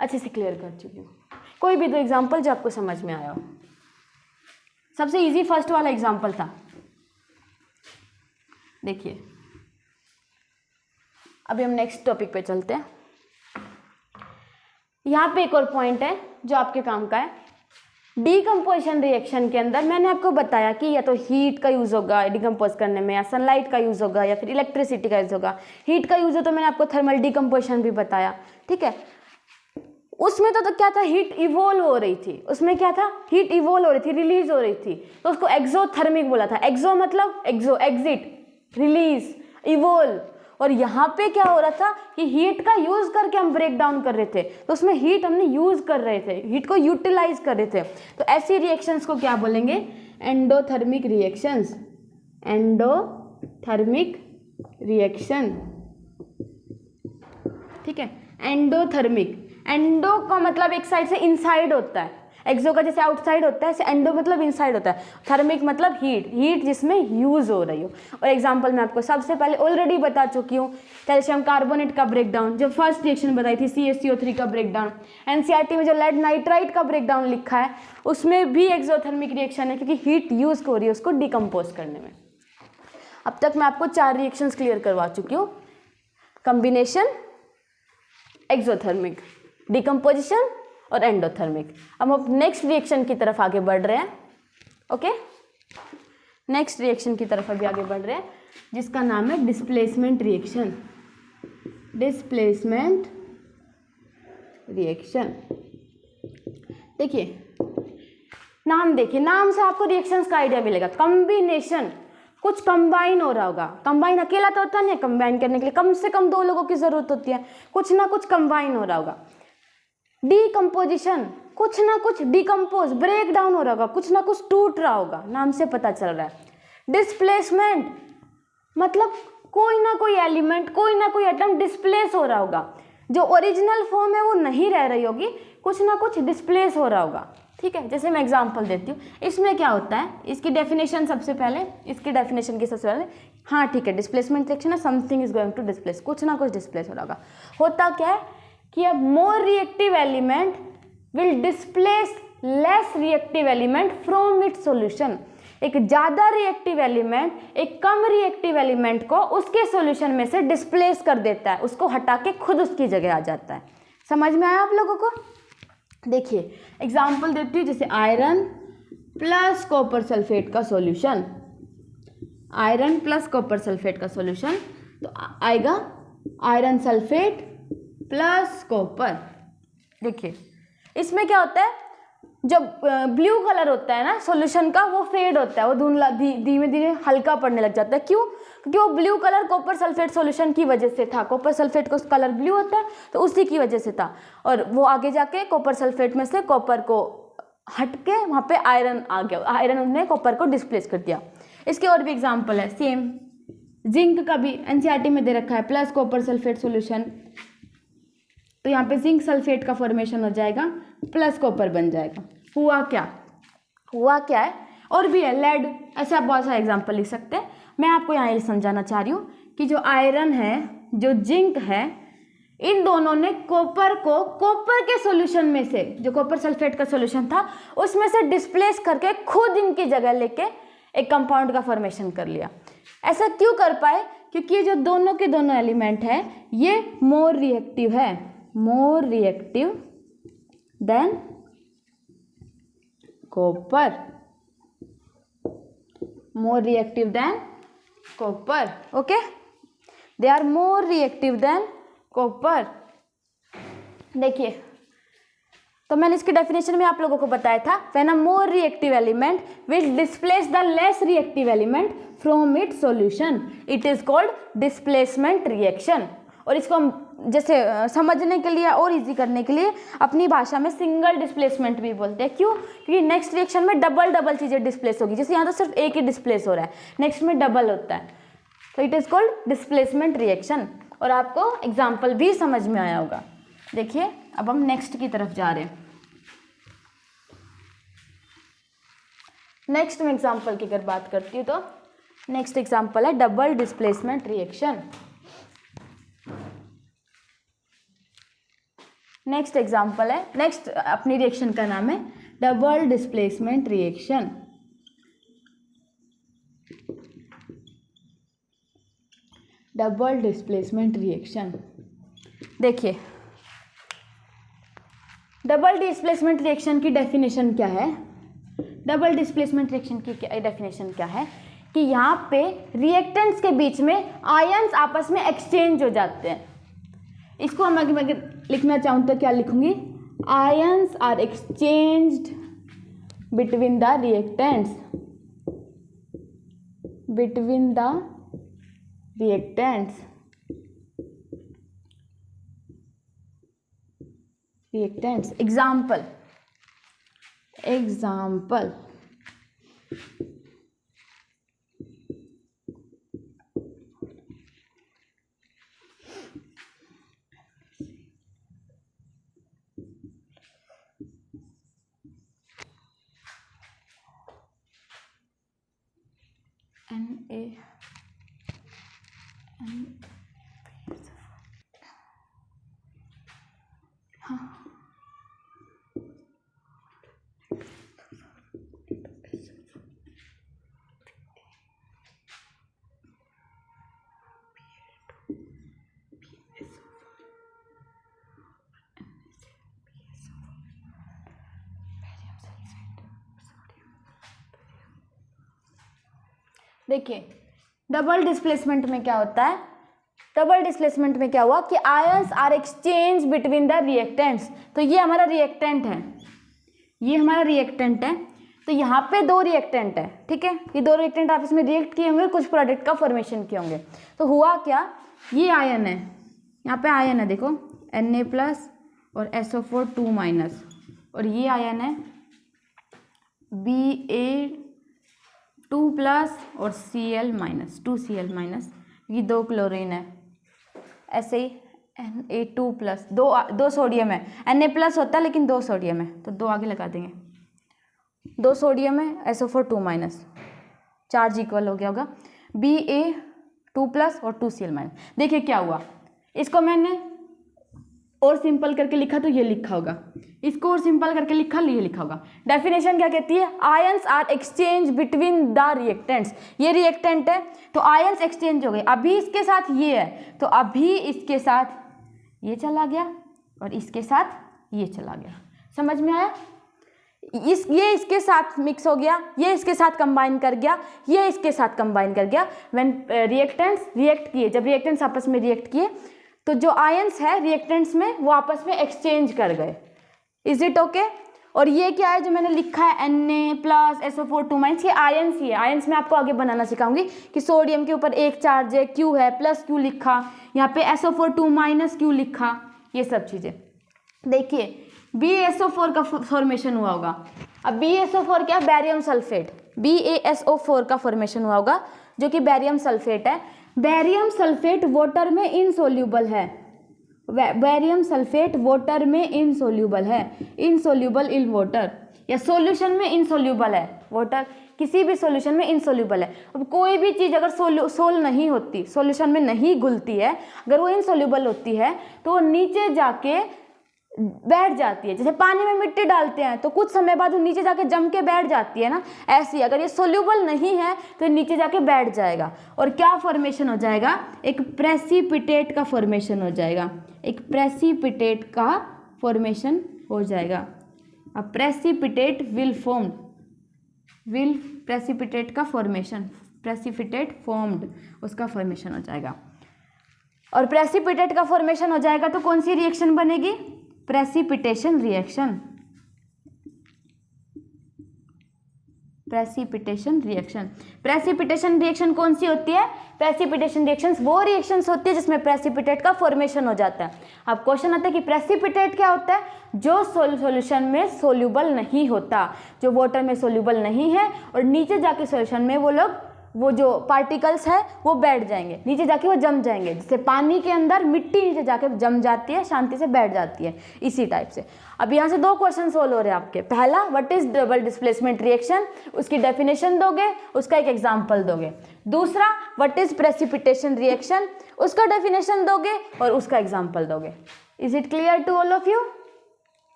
अच्छे से क्लियर कर चुकी हूँ। कोई भी 2 एग्जाम्पल जो आपको समझ में आया हो। सबसे ईजी फर्स्ट वाला एग्जाम्पल था। देखिए, अभी हम नेक्स्ट टॉपिक पे चलते हैं। यहाँ पे एक और पॉइंट है जो आपके काम का है। डीकम्पोजिशन रिएक्शन के अंदर मैंने आपको बताया कि या तो हीट का यूज़ होगा डिकम्पोज करने में, या सनलाइट का यूज़ होगा, या फिर इलेक्ट्रिसिटी का यूज़ होगा। हीट का यूज़ हो तो मैंने आपको थर्मल डीकम्पोजिशन भी बताया। ठीक है, उसमें तो क्या था? हीट इवोल्व हो रही थी। उसमें क्या था? हीट इवोल्व हो रही थी, रिलीज हो रही थी, तो उसको एक्सोथर्मिक बोला था। एक्सो मतलब एक्सो, एग्जिट, रिलीज, इवोल्व। और यहाँ पे क्या हो रहा था कि हीट का यूज करके हम ब्रेक डाउन कर रहे थे, तो उसमें हीट हमने यूज कर रहे थे, हीट को यूटिलाइज कर रहे थे। तो ऐसी रिएक्शंस को क्या बोलेंगे? Endothermic reactions, endothermic reaction. ठीक है, एंडोथर्मिक, एंडो का मतलब एक साइड से इनसाइड होता है, एक्सो का जैसे आउटसाइड होता है, ऐसे एंडो मतलब इनसाइड होता है। थर्मिक मतलब हीट, हीट जिसमें यूज हो रही हो। और एग्जांपल मैं आपको सबसे पहले ऑलरेडी बता चुकी हूँ, कैल्शियम कार्बोनेट का ब्रेकडाउन, जो फर्स्ट रिएक्शन बताई थी CaCO3 का ब्रेकडाउन। NCERT में जो लेड नाइट्राइट का ब्रेकडाउन लिखा है उसमें भी एक्सोथर्मिक रिएक्शन है, क्योंकि हीट यूज हो रही है उसको डिकम्पोज करने में। अब तक मैं आपको 4 रिएक्शंस क्लियर करवा चुकी हूँ। कम्बिनेशन, एक्सोथर्मिक, डिकम्पोजिशन और एंडोथर्मिक। अब हम नेक्स्ट रिएक्शन की तरफ आगे बढ़ रहे हैं। ओके, नेक्स्ट रिएक्शन की तरफ अभी आगे बढ़ रहे हैं जिसका नाम है डिस्प्लेसमेंट रिएक्शन। Displacement reaction. देखिए नाम, देखिए नाम से आपको रिएक्शंस का आइडिया मिलेगा। कॉम्बिनेशन, कुछ कंबाइन हो रहा होगा। कंबाइन अकेला तो होता नहीं है, कंबाइन करने के लिए कम से कम 2 लोगों की जरूरत होती है। कुछ ना कुछ कंबाइन हो रहा होगा। डीकम्पोजिशन, कुछ ना कुछ डिकम्पोज, ब्रेक डाउन हो रहा होगा, कुछ ना कुछ टूट रहा होगा, नाम से पता चल रहा है। डिस्प्लेसमेंट मतलब कोई ना कोई एलिमेंट, कोई ना कोई एटम डिस्प्लेस हो रहा होगा, जो ओरिजिनल फॉर्म है वो नहीं रह रही होगी, कुछ ना कुछ डिस्प्लेस हो रहा होगा। ठीक है, जैसे मैं एग्जांपल देती हूँ। इसमें क्या होता है, इसकी डेफिनेशन सबसे पहले, इसकी डेफिनेशन की सबसे पहले, हाँ ठीक है, डिस्प्लेसमेंट रिएक्शन है, something is going to displace, कुछ ना कुछ डिस्प्लेस हो रहा होगा। होता क्या है कि अब मोर reactive element will displace less reactive element from its solution. एक ज़्यादा रिएक्टिव एलिमेंट एक कम रिएक्टिव एलिमेंट को उसके सॉल्यूशन में से डिस्प्लेस कर देता है, उसको हटा के खुद उसकी जगह आ जाता है। समझ में आया आप लोगों को? देखिए एग्जाम्पल देती हूँ, जैसे आयरन प्लस कॉपर सल्फेट का solution, iron plus copper sulphate का सॉल्यूशन तो आएगा आयरन सल्फेट प्लस कॉपर। देखिए इसमें क्या होता है, जब ब्लू कलर होता है ना सॉल्यूशन का, वो फेड होता है, वो धुंधला धीमे धीरे हल्का पड़ने लग जाता है। क्यों? क्योंकि वो blue colour copper sulphate solution की वजह से था। कॉपर सल्फेट का कलर ब्लू होता है तो उसी की वजह से था, और वो आगे जाके कॉपर सल्फेट में से कॉपर को हट के वहाँ पे आयरन आ गया, आयरन ने कॉपर को डिस्प्लेस कर दिया। इसके और भी एग्जाम्पल है, सेम जिंक का भी एनसीईआरटी में दे रखा है, प्लस कॉपर सल्फेट सॉल्यूशन, तो यहाँ पे जिंक सल्फेट का फॉर्मेशन हो जाएगा, प्लस कॉपर बन जाएगा। हुआ क्या है, और भी है लेड, ऐसे आप बहुत सारे एग्जाम्पल लिख सकते हैं। मैं आपको यहाँ ये समझाना चाह रही हूँ कि जो आयरन है, जो जिंक है, इन दोनों ने कॉपर को कॉपर के सॉल्यूशन में से, जो कॉपर सल्फेट का सॉल्यूशन था उसमें से डिस्प्लेस करके खुद इनकी जगह लेके एक कंपाउंड का फॉर्मेशन कर लिया। ऐसा क्यों कर पाए? क्योंकि ये जो दोनों के दोनों एलिमेंट है ये मोर रिएक्टिव है, more reactive than copper, more reactive than copper. Okay, they are more reactive than copper. देखिए, तो मैंने इसकी डेफिनेशन में आप लोगों को बताया था, when a more reactive element will displace the less reactive element from its solution, it is called displacement reaction. और इसको हम जैसे समझने के लिए और इजी करने के लिए अपनी भाषा में सिंगल डिस्प्लेसमेंट भी बोलते हैं। क्यों? क्योंकि नेक्स्ट रिएक्शन में डबल चीजें डिस्प्लेस होगी, जैसे यहाँ तो सिर्फ एक ही डिस्प्लेस हो रहा है, नेक्स्ट में डबल होता है, तो it is called displacement reaction. और आपको एग्जाम्पल भी समझ में आया होगा। देखिए, अब हम नेक्स्ट की तरफ जा रहे हैं। नेक्स्ट में एग्जाम्पल की अगर बात करती हूँ तो नेक्स्ट एग्जाम्पल है double displacement reaction. Next example है, नेक्स्ट अपनी रिएक्शन का नाम है double displacement reaction. Double displacement reaction, देखिए डबल डिस्प्लेसमेंट रिएक्शन की डेफिनेशन क्या है? डबल डिस्प्लेसमेंट रिएक्शन की डेफिनेशन क्या है कि यहाँ पे रिएक्टेंट्स के बीच में आयंस आपस में एक्सचेंज हो जाते हैं। इसको हम अगर लिखना चाहूँ तो क्या लिखूंगी? Ions are exchanged between the reactants, between the reactants, reactants. Example देखिए, डबल डिस्प्लेसमेंट में क्या होता है? डबल डिस्प्लेसमेंट में क्या हुआ कि ions are exchange between the reactants. तो ये हमारा रिएक्टेंट है, ये हमारा रिएक्टेंट है, तो यहाँ पे दो रिएक्टेंट है, ठीक है। ये दो रिएक्टेंट आपस में रिएक्ट किए होंगे, कुछ प्रोडक्ट का फॉर्मेशन किए होंगे। तो हुआ क्या, ये आयन है, यहाँ पे आयन है, देखो Na+ और SO4 2-, और ये आयन है Ba2+ और Cl-, 2Cl-, ये 2 क्लोरीन है। ऐसे ही Na2+, दो सोडियम है, Na+ होता है लेकिन 2 सोडियम है, तो 2 आगे लगा देंगे, 2 सोडियम है, SO4 2-, चार्ज इक्वल हो गया होगा। Ba2+ और 2Cl-। देखिए क्या हुआ, इसको मैंने और सिंपल करके लिखा तो ये लिखा होगा, इसको और सिंपल करके लिखा ये लिखा होगा। डेफिनेशन क्या कहती है? Ions are exchange between the reactants. ये रिएक्टेंट है तो आयंस एक्सचेंज हो गए, अभी इसके साथ ये है तो अभी इसके साथ ये चला गया और इसके साथ ये चला गया। समझ में आया? ये इसके साथ मिक्स हो गया, ये इसके साथ कंबाइन कर गया, ये इसके साथ कंबाइन कर गया। व्हेन रिएक्टेंट्स रिएक्ट किए, जब रिएक्टेंट्स आपस में रिएक्ट किए तो जो आयंस है रिएक्टेंट्स में वो आपस में एक्सचेंज कर गए। Is it okay? और ये क्या है जो मैंने लिखा है Na+ SO4 2-, ये आयंस ही है। आयंस में आपको आगे बनाना सिखाऊंगी कि सोडियम के ऊपर एक चार्ज है, Q है, प्लस Q लिखा, यहाँ पे SO4 2- Q लिखा, ये सब चीज़ें। देखिए BaSO4 का फॉर्मेशन हुआ होगा। अब BaSO4 क्या? बैरियम सल्फेट, BaSO4 का फॉर्मेशन हुआ होगा जो कि बैरियम सल्फेट है। बैरियम सल्फेट वाटर में इनसोल्यूबल है, बेरियम सल्फेट वाटर में इनसोल्यूबल है, इनसोल्यूबल इन वाटर, या सॉल्यूशन में इनसोल्यूबल है, वाटर किसी भी सॉल्यूशन में इनसोल्यूबल है। अब कोई भी चीज़ अगर सोल नहीं होती, सॉल्यूशन में नहीं घुलती है, अगर वो इनसोल्यूबल होती है तो वो नीचे जाके बैठ जाती है। जैसे पानी में मिट्टी डालते हैं तो कुछ समय बाद वो नीचे जाके जम के बैठ जाती है ना, ऐसी अगर ये सोल्यूबल नहीं है तो नीचे जाके बैठ जाएगा और क्या फॉर्मेशन हो जाएगा, एक प्रेसिपिटेट का फॉर्मेशन हो जाएगा, एक प्रेसिपिटेट का फॉर्मेशन हो जाएगा। अब precipitate will form, will precipitate का फॉर्मेशन, प्रेसिपिटेट फॉर्म्ड, उसका फॉर्मेशन हो जाएगा। और प्रेसिपिटेट का फॉर्मेशन हो जाएगा तो कौन सी रिएक्शन बनेगी, precipitation reaction, precipitation reaction. Precipitation reaction कौन सी होती है, प्रेसिपिटेशन रिएक्शंस वो रिएक्शंस होती है जिसमें प्रेसिपिटेट का फॉर्मेशन हो जाता है। अब क्वेश्चन आता है कि प्रेसिपिटेट क्या होता है, जो सॉल्यूशन में सोल्यूबल नहीं होता, जो वाटर में सोल्यूबल नहीं है और नीचे जाके सॉल्यूशन में वो जो पार्टिकल्स है वो बैठ जाएंगे, नीचे जाके वो जम जाएंगे, जैसे पानी के अंदर मिट्टी नीचे जाके जम जाती है, शांति से बैठ जाती है, इसी टाइप से। अब यहाँ से दो क्वेश्चन सोल्व हो रहे हैं आपके। पहला, what is double displacement reaction, उसकी डेफिनेशन दोगे, उसका एक एग्जाम्पल दोगे। दूसरा, व्हाट इज प्रेसिपिटेशन रिएक्शन, उसका डेफिनेशन दोगे और उसका एग्जाम्पल दोगे। Is it clear to all of you?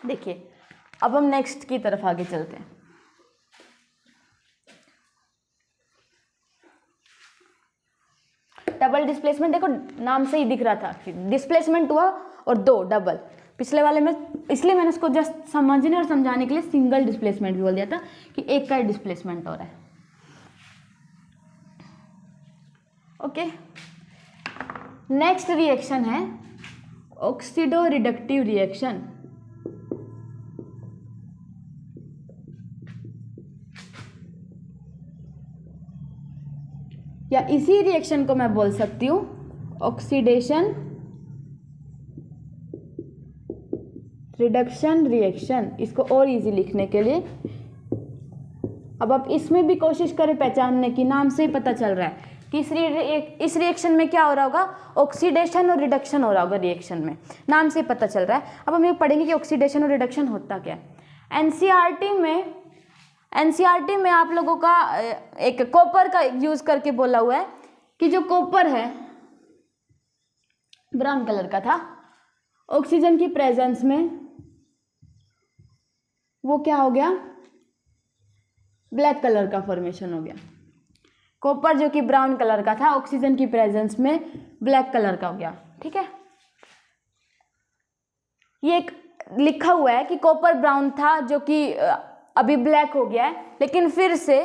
देखिए अब हम नेक्स्ट की तरफ आगे चलते हैं। डबल डिस्प्लेसमेंट, देखो नाम से ही दिख रहा था डिस्प्लेसमेंट हुआ और दो डबल, पिछले वाले में इसलिए मैंने उसको जस्ट समझने और समझाने के लिए सिंगल डिस्प्लेसमेंट भी बोल दिया था कि एक का डिस्प्लेसमेंट हो रहा है। ओके, नेक्स्ट रिएक्शन है ऑक्सीडो रिडक्टिव रिएक्शन। या इसी रिएक्शन को मैं बोल सकती हूँ ऑक्सीडेशन रिडक्शन रिएक्शन, इसको और इजी लिखने के लिए। अब आप इसमें भी कोशिश करें पहचानने की, नाम से ही पता चल रहा है कि इस रिएक्शन में क्या हो रहा होगा, ऑक्सीडेशन और रिडक्शन हो रहा होगा रिएक्शन में, नाम से ही पता चल रहा है। अब हम ये पढ़ेंगे कि ऑक्सीडेशन और रिडक्शन होता क्या है। एनसीईआरटी में आप लोगों का एक कॉपर का यूज करके बोला हुआ है कि जो कॉपर है ब्राउन कलर का था, ऑक्सीजन की प्रेजेंस में वो क्या हो गया, ब्लैक कलर का फॉर्मेशन हो गया। कॉपर जो कि ब्राउन कलर का था ऑक्सीजन की प्रेजेंस में ब्लैक कलर का हो गया। ठीक है, ये एक लिखा हुआ है कि कॉपर ब्राउन था जो कि अभी ब्लैक हो गया है, लेकिन फिर से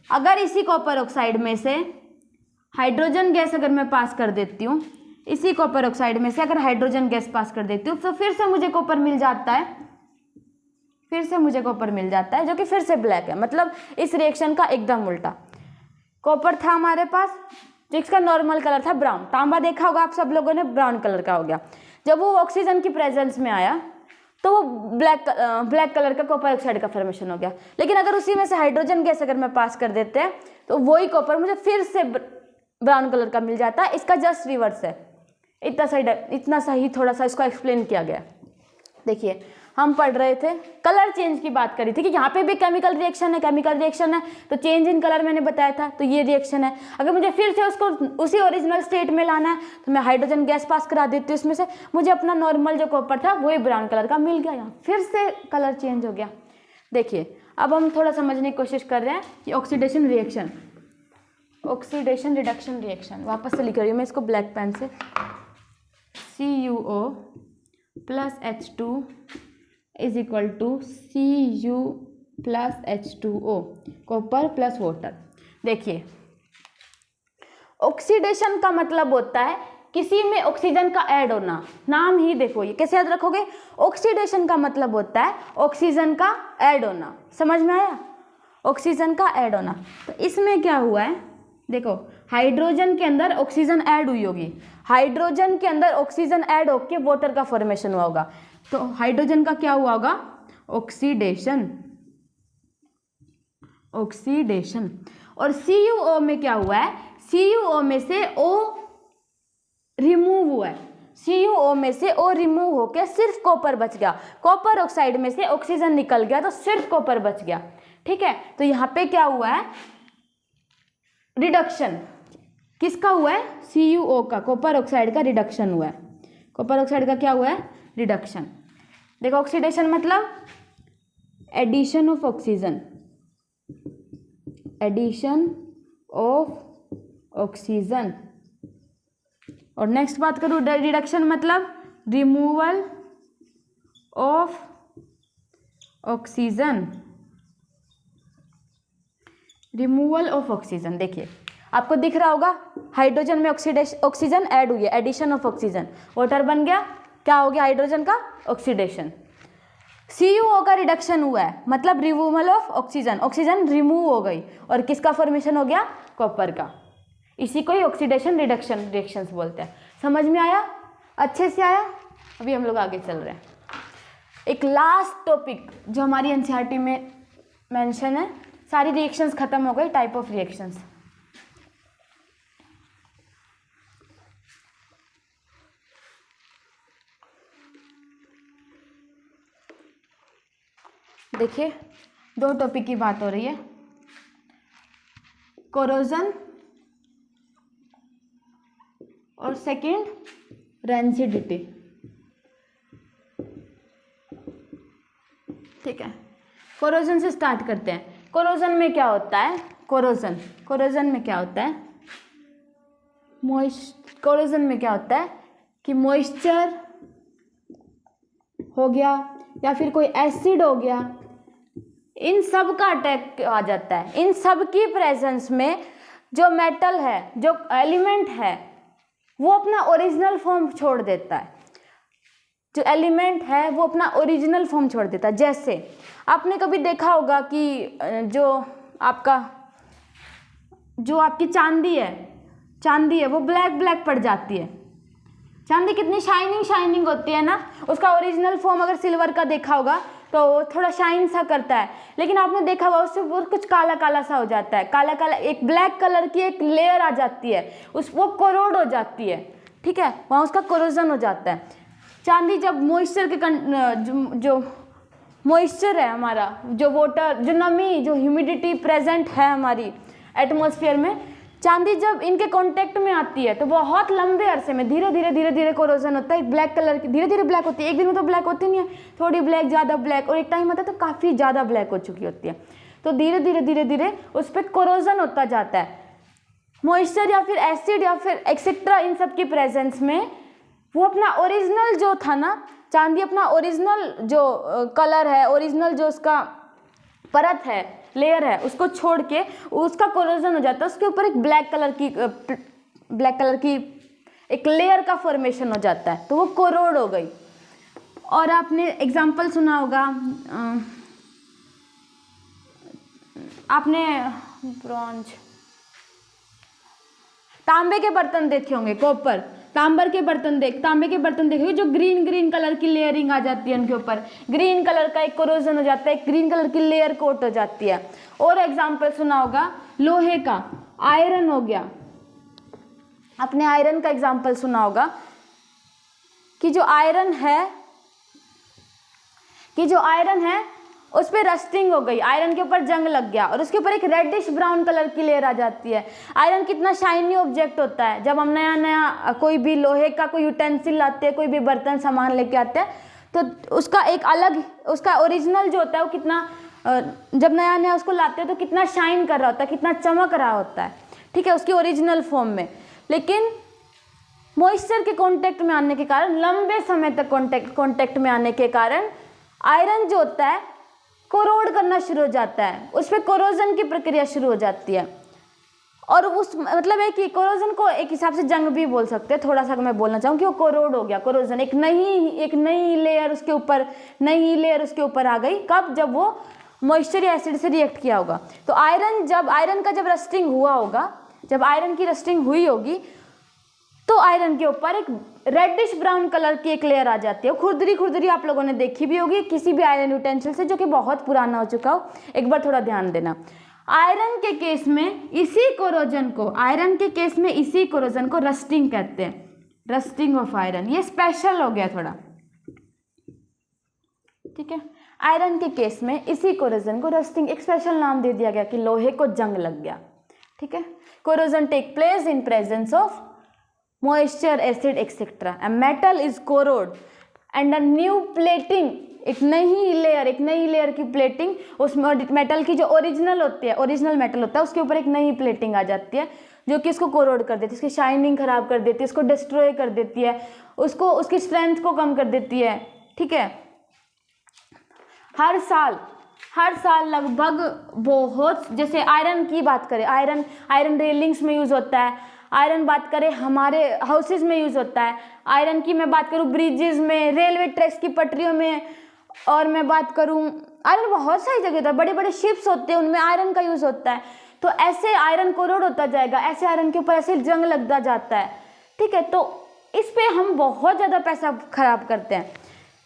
अगर इसी कॉपर ऑक्साइड में से हाइड्रोजन गैस अगर मैं पास कर देती हूँ, इसी कॉपर ऑक्साइड में से अगर हाइड्रोजन गैस पास कर देती हूँ तो फिर से मुझे कॉपर मिल जाता है, फिर से मुझे कॉपर मिल जाता है जो कि फिर से ब्लैक है। मतलब इस रिएक्शन का एकदम उल्टा। कॉपर था हमारे पास जिसका नॉर्मल कलर था ब्राउन, तांबा देखा होगा आप सब लोगों ने, ब्राउन कलर का हो गया। जब वो ऑक्सीजन की प्रेजेंस में आया तो वो ब्लैक कलर का कॉपर ऑक्साइड का फॉर्मेशन हो गया। लेकिन अगर उसी में से हाइड्रोजन गैस अगर मैं पास कर देते हैं तो वही कॉपर मुझे फिर से ब्राउन कलर का मिल जाता है। इसका जस्ट रिवर्स है। इतना सही थोड़ा सा इसको एक्सप्लेन किया गया। देखिए हम पढ़ रहे थे, कलर चेंज की बात करी थी कि यहाँ पे भी केमिकल रिएक्शन है, तो चेंज इन कलर मैंने बताया था, तो ये रिएक्शन है। अगर मुझे फिर से उसको उसी ओरिजिनल स्टेट में लाना है तो मैं हाइड्रोजन गैस पास करा देती हूँ उसमें से, मुझे अपना नॉर्मल जो कॉपर था वही ब्राउन कलर का मिल गया, यहाँ फिर से कलर चेंज हो गया। देखिए अब हम थोड़ा समझने की कोशिश कर रहे हैं कि oxidation reaction, oxidation reduction reaction, वापस से लिख रही हूँ मैं इसको ब्लैक पेन से। CuO plus H2 is equal to Cu plus H2O, copper plus water. देखिए ऑक्सीडेशन का मतलब होता है किसी में ऑक्सीजन का ऐड होना। नाम ही देखो, ये कैसे याद रखोगे, ऑक्सीडेशन का मतलब होता है ऑक्सीजन का ऐड होना। समझ में आया, ऑक्सीजन का ऐड होना। तो इसमें क्या हुआ है, देखो हाइड्रोजन के अंदर ऑक्सीजन ऐड हुई होगी, हाइड्रोजन के अंदर ऑक्सीजन ऐड होकर वाटर का फॉर्मेशन हुआ होगा। तो हाइड्रोजन का क्या हुआ होगा, ऑक्सीडेशन, ऑक्सीडेशन। और CuO में क्या हुआ है, CuO में से O रिमूव हुआ है। CuO में से O रिमूव होकर सिर्फ कॉपर बच गया, कॉपर ऑक्साइड में से ऑक्सीजन निकल गया तो सिर्फ कॉपर बच गया। ठीक है, तो यहाँ पे क्या हुआ है, रिडक्शन किसका हुआ है, CuO का, कॉपर ऑक्साइड का रिडक्शन हुआ है। कॉपर ऑक्साइड का क्या हुआ है, रिडक्शन। देखो ऑक्सीडेशन मतलब addition of oxygen, addition of oxygen. और नेक्स्ट बात करूँ, रिडक्शन मतलब removal of oxygen, removal of oxygen. देखिए आपको दिख रहा होगा हाइड्रोजन में ऑक्सीजन ऐड हुई है, एडिशन ऑफ ऑक्सीजन, वाटर बन गया, क्या हो गया, हाइड्रोजन का ऑक्सीडेशन। CuO का रिडक्शन हुआ है मतलब removal of oxygen, oxygen remove हो गई और किसका फॉर्मेशन हो गया, कॉपर का। इसी को ही ऑक्सीडेशन रिडक्शन रिएक्शंस बोलते हैं। समझ में आया, अच्छे से आया। अभी हम लोग आगे चल रहे हैं। एक लास्ट टॉपिक जो हमारी एनसीईआरटी में मेंशन है, सारी रिएक्शंस खत्म हो गई, टाइप ऑफ रिएक्शंस। देखिए दो टॉपिक की बात हो रही है, कोरोजन और सेकंड रेंसिडिटी। ठीक है, कोरोजन से स्टार्ट करते हैं। कोरोजन में क्या होता है, कोरोजन में क्या होता है, कोरोजन में क्या होता है कि मॉइस्चर हो गया या फिर कोई एसिड हो गया, इन सब का अटैक आ जाता है। इन सब की प्रेजेंस में जो मेटल है, जो एलिमेंट है, वो अपना ओरिजिनल फॉर्म छोड़ देता है। जो एलिमेंट है वो अपना ओरिजिनल फॉर्म छोड़ देता है। जैसे आपने कभी देखा होगा कि जो आपकी चांदी है वो ब्लैक पड़ जाती है। चांदी कितनी शाइनिंग होती है ना, उसका ओरिजिनल फॉर्म अगर सिल्वर का देखा होगा तो वो थोड़ा शाइन सा करता है, लेकिन आपने देखा होगा उससे वो कुछ काला सा हो जाता है, काला एक ब्लैक कलर की एक लेयर आ जाती है, वो कोरोड हो जाती है। ठीक है, वहाँ उसका कोरोजन हो जाता है। चांदी जब मॉइस्चर के जो मॉइस्चर है हमारा, जो वाटर, जो नमी, जो ह्यूमिडिटी प्रेजेंट है हमारी एटमॉस्फेयर में, चांदी जब इनके कांटेक्ट में आती है तो बहुत लंबे अरसे में धीरे धीरे कोरोजन होता है। एक ब्लैक कलर की धीरे धीरे ब्लैक होती है, एक दिन में तो ब्लैक होती नहीं है, थोड़ी ब्लैक, ज़्यादा ब्लैक, और एक टाइम आता है तो काफ़ी ज़्यादा ब्लैक हो चुकी होती है। तो धीरे धीरे उस पर कोरोजन होता जाता है। मॉइस्चर या फिर एसिड या फिर एक्सेट्रा, इन सब की प्रेजेंस में वो अपना ओरिजिनल जो था ना, चांदी अपना ओरिजिनल जो कलर है, ओरिजिनल जो उसका परत है, लेयर है, उसको छोड़ के उसका कोरोजन हो जाता है। उसके ऊपर एक ब्लैक कलर की एक लेयर का फॉर्मेशन हो जाता है, तो वो कोरोड हो गई। और आपने एग्जाम्पल सुना होगा, आपने ब्रॉन्ज, तांबे के बर्तन देखे होंगे, कॉपर, तांबे के बर्तन देखे, जो ग्रीन कलर की लेयरिंग आ जाती है उनके ऊपर, ग्रीन कलर का एक कोरोजन हो जाता है, एक ग्रीन कलर की लेयर कोट हो जाती है। और एग्जांपल सुना होगा लोहे का, आयरन हो गया, आपने आयरन का एग्जांपल सुना होगा कि जो आयरन है उस पर रस्टिंग हो गई, आयरन के ऊपर जंग लग गया और उसके ऊपर एक रेडिश ब्राउन कलर की लेयर आ जाती है। आयरन कितना शाइनी ऑब्जेक्ट होता है, जब हम नया कोई भी लोहे का कोई यूटेंसिल लाते हैं, कोई भी बर्तन सामान लेके आते हैं, तो उसका एक अलग, उसका ओरिजिनल जो होता है वो कितना, जब नया उसको लाते हैं तो कितना शाइन कर रहा होता है, कितना चमक रहा होता है। ठीक है, उसकी ओरिजिनल फॉर्म में। लेकिन मॉइस्चर के कॉन्टेक्ट में आने के कारण, लंबे समय तक कॉन्टेक्ट में आने के कारण आयरन जो होता है कोरोड करना शुरू हो जाता है, उस पर कोरोजन की प्रक्रिया शुरू हो जाती है। और उस मतलब है कि कोरोजन को एक हिसाब से जंग भी बोल सकते हैं। थोड़ा सा मैं बोलना चाहूँ कि वो कोरोड हो गया, कोरोजन, एक नई लेयर उसके ऊपर आ गई। कब? जब वो मॉइस्चर या एसिड से रिएक्ट किया होगा। तो आयरन का जब रस्टिंग हुआ होगा, जब आयरन की रस्टिंग हुई होगी, तो आयरन के ऊपर एक रेडिश ब्राउन कलर की एक लेयर आ जाती है। खुरदरी आप लोगों ने देखी भी होगी किसी भी आयरन यूटेंसिल से, जो कि बहुत पुराना हो चुका हो। एक बार थोड़ा ध्यान देना। आयरन के केस में इसी कोरोजन को रस्टिंग कहते हैं। रस्टिंग ऑफ आयरन, ये स्पेशल हो गया थोड़ा, ठीक है। आयरन के केस में इसी कोरोजन को रस्टिंग एक स्पेशल नाम दे दिया गया कि लोहे को जंग लग गया, ठीक है। Corrosion take place in presence of moisture, acid etcetera, a metal is corrode and a new plating, एक नई लेयर की प्लेटिंग, उस मेटल की जो ओरिजिनल होती है, ओरिजिनल मेटल होता है, उसके ऊपर एक नई प्लेटिंग आ जाती है जो कि इसको कोरोड कर देती है, इसकी शाइनिंग खराब कर देती है, इसको डिस्ट्रॉय कर देती है, उसको उसकी स्ट्रेंथ को कम कर देती है, ठीक है। हर साल लगभग बहुत, जैसे आयरन की बात करें, आयरन रेलिंग्स में यूज़ होता है, आयरन बात करें हमारे हाउसेज में यूज़ होता है, आयरन की मैं बात करूँ ब्रिजेस में, रेलवे ट्रैक्स की पटरियों में, और मैं बात करूँ आयरन बहुत सारी जगह होता है, बड़े बड़े शिप्स होते हैं उनमें आयरन का यूज़ होता है। तो ऐसे आयरन कोरोड होता जाएगा, ऐसे आयरन के ऊपर ऐसे जंग लगता जाता है, ठीक है। तो इस पे हम बहुत ज़्यादा पैसा खराब करते हैं।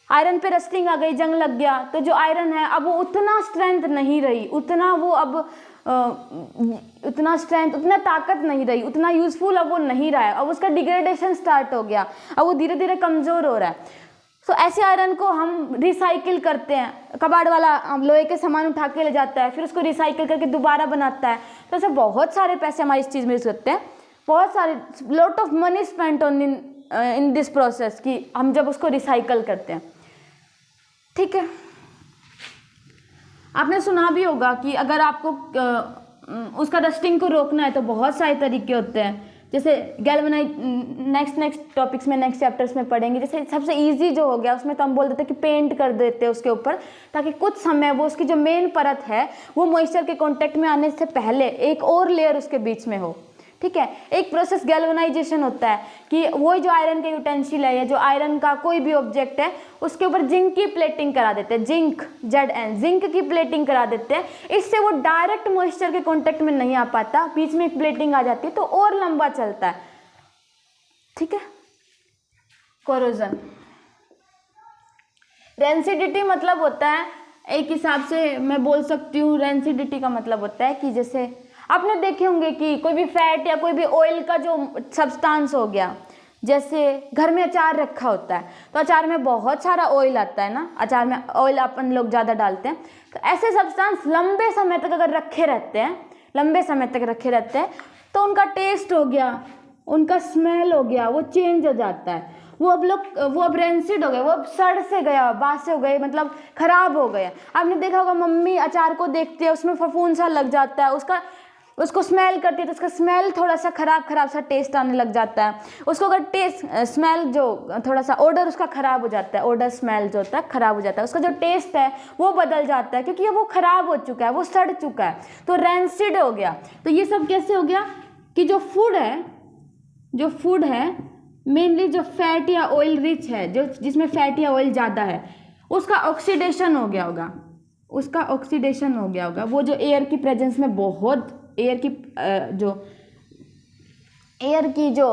आयरन पे रस्टिंग आ गई, जंग लग गया, तो जो आयरन है अब वो उतना स्ट्रेंथ नहीं रही, उतना वो अब उतना स्ट्रेंथ, उतना ताकत नहीं रही, उतना यूजफुल अब वो नहीं रहा है, अब उसका डिग्रेडेशन स्टार्ट हो गया, अब वो धीरे धीरे कमज़ोर हो रहा है। तो ऐसे आयरन को हम रिसाइकिल करते हैं, कबाड़ वाला लोहे के सामान उठा के ले जाता है, फिर उसको रिसाइकिल करके दोबारा बनाता है। तो ऐसे बहुत सारे पैसे हमारी इस चीज़ में यूज़ करते हैं, बहुत सारे, lot of money spent on in this process, कि हम जब उसको रिसाइकल करते हैं, ठीक है। आपने सुना भी होगा कि अगर आपको उसका रस्टिंग को रोकना है तो बहुत सारे तरीके होते हैं, जैसे गैल्वेनाइज, नेक्स्ट टॉपिक्स में, नेक्स्ट चैप्टर्स में पढ़ेंगे। जैसे सबसे इजी जो हो गया उसमें तो हम बोल देते हैं कि पेंट कर देते हैं उसके ऊपर, ताकि कुछ समय वो उसकी जो मेन परत है वो मॉइस्चर के कांटेक्ट में आने से पहले एक और लेयर उसके बीच में हो, ठीक है। एक प्रोसेस गैल्वेनाइजेशन होता है कि वो जो आयरन का यूटेंसिल है या जो आयरन का कोई भी ऑब्जेक्ट है उसके ऊपर जिंक की प्लेटिंग करा देते हैं, जिंक की प्लेटिंग करा देते हैं। इससे वो डायरेक्ट मॉइस्चर के कांटेक्ट में नहीं आ पाता, बीच में एक प्लेटिंग आ जाती है तो और लंबा चलता है, ठीक है। कोरोजन, रेंसिडिटी मतलब होता है, एक हिसाब से मैं बोल सकती हूँ, रेंसिडिटी का मतलब होता है कि जैसे आपने देखे होंगे कि कोई भी फैट या कोई भी ऑयल का जो सब्सटेंस हो गया, जैसे घर में अचार रखा होता है तो अचार में बहुत सारा ऑयल आता है ना, अचार में ऑयल अपन लोग ज़्यादा डालते हैं, तो ऐसे सब्सटेंस लंबे समय तक अगर रखे रहते हैं तो उनका टेस्ट हो गया, उनका स्मेल हो गया, वो चेंज हो जाता है, वो अब रेंसिड हो गए, वो अब सड़ से गया, बासे हो गए, मतलब खराब हो गए। आपने देखा होगा मम्मी अचार को देखती है उसमें फफूंद सा लग जाता है, उसको स्मेल करती है तो उसका स्मेल थोड़ा सा खराब सा टेस्ट आने लग जाता है। उसको अगर टेस्ट स्मेल जो थोड़ा सा ऑर्डर उसका खराब हो जाता है, ऑर्डर स्मेल जो होता है खराब हो जाता है, उसका जो टेस्ट है वो बदल जाता है क्योंकि वो खराब हो चुका है, वो सड़ चुका है, तो रेंसिड हो गया। तो ये सब कैसे हो गया कि जो फूड है मेनली जो फैट या ऑयल रिच है, जो जिसमें फैट या ऑयल ज़्यादा है, उसका ऑक्सीडेशन हो गया होगा, वो जो एयर की प्रेजेंस में बहुत एयर की जो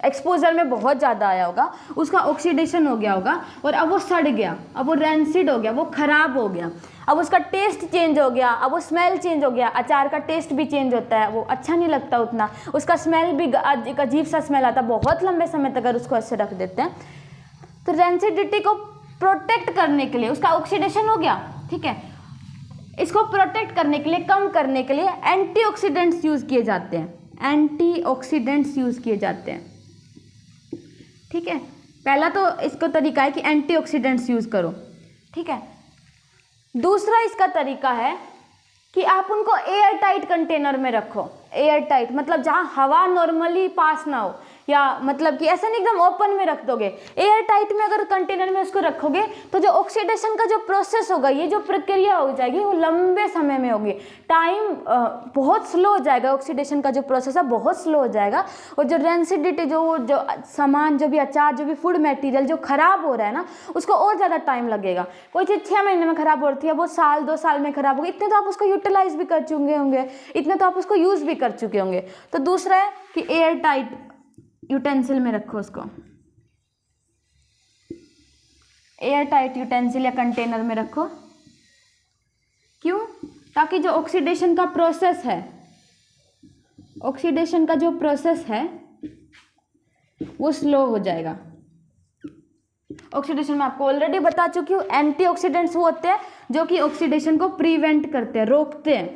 एक्सपोजर में बहुत ज़्यादा आया होगा, उसका ऑक्सीडेशन हो गया होगा और अब वो सड़ गया, अब वो रेंसिड हो गया, वो ख़राब हो गया, अब उसका टेस्ट चेंज हो गया, अब वो स्मेल चेंज हो गया। अचार का टेस्ट भी चेंज होता है, वो अच्छा नहीं लगता उतना, उसका स्मेल भी एक अजीब सा स्मेल आता है बहुत लंबे समय तक अगर उसको ऐसे रख देते हैं। तो रेंसिडिटी को प्रोटेक्ट करने के लिए, उसका ऑक्सीडेशन हो गया, ठीक है, इसको प्रोटेक्ट करने के लिए, कम करने के लिए एंटीऑक्सीडेंट्स यूज़ किए जाते हैं, ठीक है। पहला तो इसका तरीका है कि एंटीऑक्सीडेंट्स यूज़ करो, ठीक है। दूसरा इसका तरीका है कि आप उनको एयर टाइट कंटेनर में रखो। एयर टाइट मतलब जहाँ हवा नॉर्मली पास ना हो, या मतलब कि ऐसा नहीं एकदम ओपन में रख दोगे, एयर टाइट में अगर कंटेनर में उसको रखोगे तो जो ऑक्सीडेशन का जो प्रोसेस होगा, ये जो प्रक्रिया हो जाएगी वो लंबे समय में होगी, टाइम बहुत स्लो हो जाएगा, ऑक्सीडेशन का जो प्रोसेस है बहुत स्लो हो जाएगा, और जो रेंसिडिटी जो सामान, जो भी अचार, जो भी फूड मटेरियल जो ख़राब हो रहा है ना, उसको और ज़्यादा टाइम लगेगा। कोई चीज़ 6 महीने में ख़राब हो रही है, वो 1-2 साल में ख़राब होगी, इतने तो आप उसको यूटिलाइज भी कर चुके होंगे, इतने तो आप उसको यूज़ भी कर चुके होंगे। तो दूसरा है कि एयर टाइट यूटेंसिल में रखो उसको, एयर टाइट यूटेंसिल या कंटेनर में रखो। क्यों? ताकि जो ऑक्सीडेशन का प्रोसेस है वो स्लो हो जाएगा। ऑक्सीडेशन मैं आपको ऑलरेडी बता चुकी हूँ। एंटीऑक्सीडेंट्स वो होते हैं जो कि ऑक्सीडेशन को प्रिवेंट करते हैं, रोकते हैं,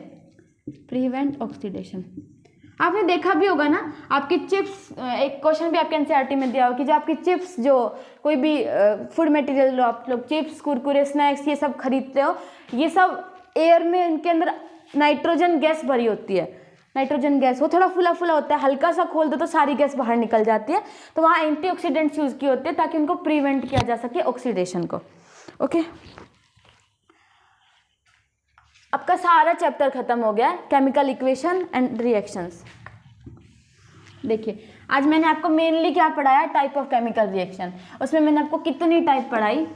प्रिवेंट ऑक्सीडेशन। आपने देखा भी होगा ना, आपकी चिप्स, एक क्वेश्चन भी आपके एनसीईआरटी में दिया हो कि जो आपकी चिप्स, जो कोई भी फूड मटेरियल आप लोग चिप्स, कुरकुरे, स्नैक्स ये सब खरीदते हो, ये सब एयर में इनके अंदर नाइट्रोजन गैस भरी होती है। नाइट्रोजन गैस वो थोड़ा फुला फुला होता है, हल्का सा खोल दो तो सारी गैस बाहर निकल जाती है। तो वहाँ एंटीऑक्सीडेंट्स यूज किए होते हैं ताकि उनको प्रिवेंट किया जा सके ऑक्सीडेशन को। ओके, आपका सारा चैप्टर खत्म हो गया है, केमिकल इक्वेशन एंड रिएक्शंस। देखिए आज मैंने आपको मेनली क्या पढ़ाया, टाइप ऑफ केमिकल रिएक्शन। उसमें मैंने आपको कितनी टाइप पढ़ाई,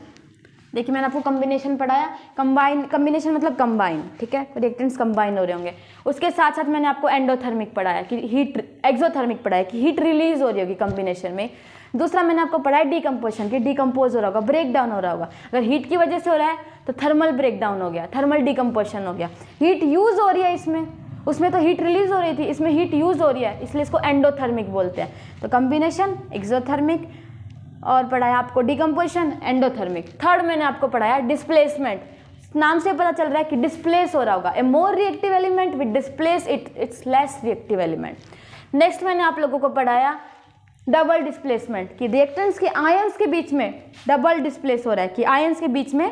देखिए मैंने आपको कम्बिनेशन पढ़ाया, कम्बिनेशन मतलब कंबाइन, ठीक है, रिएक्टेंट्स कंबाइन हो रहे होंगे। उसके साथ साथ मैंने आपको एंडोथर्मिक पढ़ाया कि हीट, एक्सोथर्मिक पढ़ाया कि हीट रिलीज हो रही होगी कम्बिनेशन में। दूसरा मैंने आपको पढ़ाया डीकम्पोजिशन की डिकम्पोज हो रहा होगा, ब्रेक डाउन हो रहा होगा। अगर हीट की वजह से हो रहा है तो थर्मल ब्रेक डाउन हो गया, थर्मल डिकम्पोजिशन हो गया। हीट यूज हो रही है इसमें, उसमें तो हीट रिलीज हो रही थी, इसमें हीट यूज हो रही है, इसलिए इसको एंडोथर्मिक बोलते हैं। तो कम्बिनेशन, एक्सोथर्मिक, और पढ़ाया आपको डिकम्पोजिशन, एंडोथर्मिक। थर्ड मैंने आपको पढ़ाया डिस्प्लेसमेंट। नाम से पता चल रहा है कि डिस्प्लेस हो रहा होगा। A more reactive element with displace its less reactive element. Next मैंने आप लोगों को पढ़ाया डबल डिस्प्लेसमेंट कि रिएक्टेंट्स के आयंस के बीच में डबल डिस्प्लेस हो रहा है, कि आयंस के बीच में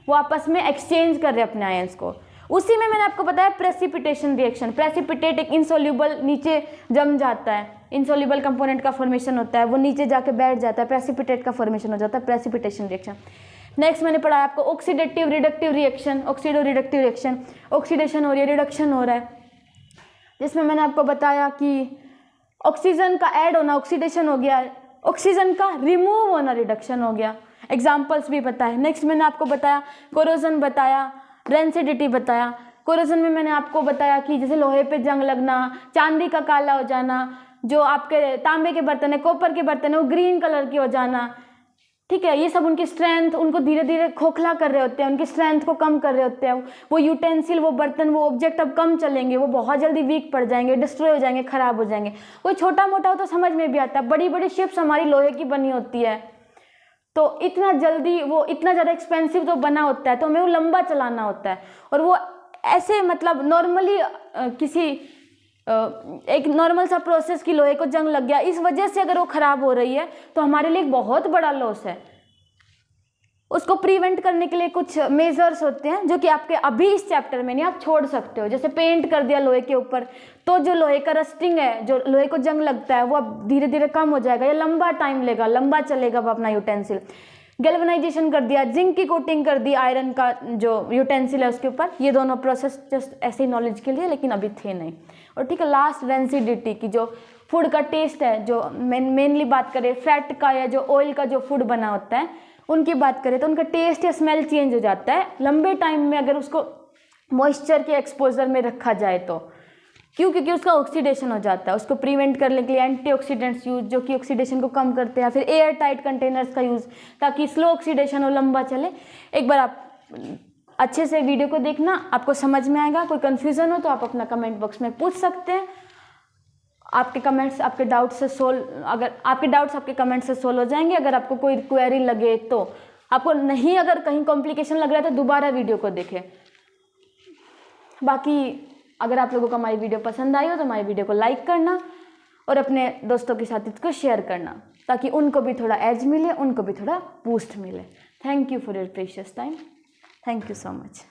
वो आपस में एक्सचेंज कर रहे हैं अपने आयंस को। उसी में मैंने आपको बताया प्रेसिपिटेशन रिएक्शन। प्रेसिपिटेट एक इनसोल्यूबल नीचे जम जाता है, इनसोल्यूबल कंपोनेंट का फॉर्मेशन होता है, वो नीचे जाके बैठ जाता है, प्रेसिपिटेट का फॉर्मेशन हो जाता है, प्रेसिपिटेशन रिएक्शन। नेक्स्ट मैंने पढ़ा आपको oxidative reductive reaction. Oxido reductive reaction, oxidation हो रही है, रिडक्शन हो रहा है, जिसमें मैंने आपको बताया कि ऑक्सीजन का ऐड होना ऑक्सीडेशन हो गया, ऑक्सीजन का रिमूव होना रिडक्शन हो गया। एग्जाम्पल्स भी बताए। नेक्स्ट मैंने आपको बताया कोरोजन, बताया रेंसिडिटी, बताया कोरोजन में मैंने आपको बताया कि जैसे लोहे पे जंग लगना, चांदी का काला हो जाना, जो आपके तांबे के बर्तन है, कॉपर के बर्तन है, वो ग्रीन कलर के हो जाना, ठीक है, ये सब उनकी स्ट्रेंथ, उनको धीरे धीरे खोखला कर रहे होते हैं, उनकी स्ट्रेंथ को कम कर रहे होते हैं। वो यूटेंसिल, वो बर्तन, वो ऑब्जेक्ट अब कम चलेंगे, वो बहुत जल्दी वीक पड़ जाएंगे, डिस्ट्रॉय हो जाएंगे, खराब हो जाएंगे। कोई छोटा मोटा हो तो समझ में भी आता है, बड़ी बड़ी शिप्स हमारी लोहे की बनी होती है, तो इतना जल्दी, वो इतना ज़्यादा एक्सपेंसिव तो बना होता है, तो हमें वो लंबा चलाना होता है। और वो ऐसे मतलब नॉर्मली किसी एक नॉर्मल सा प्रोसेस की लोहे को जंग लग गया, इस वजह से अगर वो ख़राब हो रही है तो हमारे लिए एक बहुत बड़ा लॉस है। उसको प्रिवेंट करने के लिए कुछ मेजर्स होते हैं जो कि आपके अभी इस चैप्टर में नहीं, आप छोड़ सकते हो। जैसे पेंट कर दिया लोहे के ऊपर, तो जो लोहे का रस्टिंग है, जो लोहे को जंग लगता है, वो अब धीरे धीरे कम हो जाएगा, या लंबा टाइम लेगा, लंबा चलेगा वो अपना यूटेंसिल। गैल्वेनाइजेशन कर दिया, जिंक की कोटिंग कर दी आयरन का जो यूटेंसिल है उसके ऊपर। ये दोनों प्रोसेस जस्ट ऐसे ही नॉलेज के लिए, लेकिन अभी थे नहीं। और ठीक है, लास्ट रेंसिडिटी की, जो फूड का टेस्ट है, जो मेनली बात करें फैट का या जो ऑयल का जो फूड बना होता है उनकी बात करें, तो उनका टेस्ट या स्मेल चेंज हो जाता है लंबे टाइम में अगर उसको मॉइस्चर के एक्सपोजर में रखा जाए तो। क्यों? क्योंकि उसका ऑक्सीडेशन हो जाता है। उसको प्रिवेंट करने के लिए एंटीऑक्सीडेंट्स यूज, जो कि ऑक्सीडेशन को कम करते हैं, फिर एयर टाइट कंटेनर्स का यूज़, ताकि स्लो ऑक्सीडेशन हो, लंबा चले। एक बार आप अच्छे से वीडियो को देखना, आपको समझ में आएगा। कोई कन्फ्यूज़न हो तो आप अपना कमेंट बॉक्स में पूछ सकते हैं। आपके कमेंट्स आपके डाउट से सोल्व, अगर आपके डाउट्स आपके कमेंट से सोल्व हो जाएंगे। अगर आपको कोई क्वेरी लगे तो, आपको नहीं अगर कहीं कॉम्प्लिकेशन लग रहा है तो दोबारा वीडियो को देखें। बाकी अगर आप लोगों को हमारी वीडियो पसंद आई हो तो हमारी वीडियो को लाइक करना और अपने दोस्तों के साथ इसको शेयर करना, ताकि उनको भी थोड़ा एज मिले, उनको भी थोड़ा बूस्ट मिले। Thank you for your precious time. Thank you so much.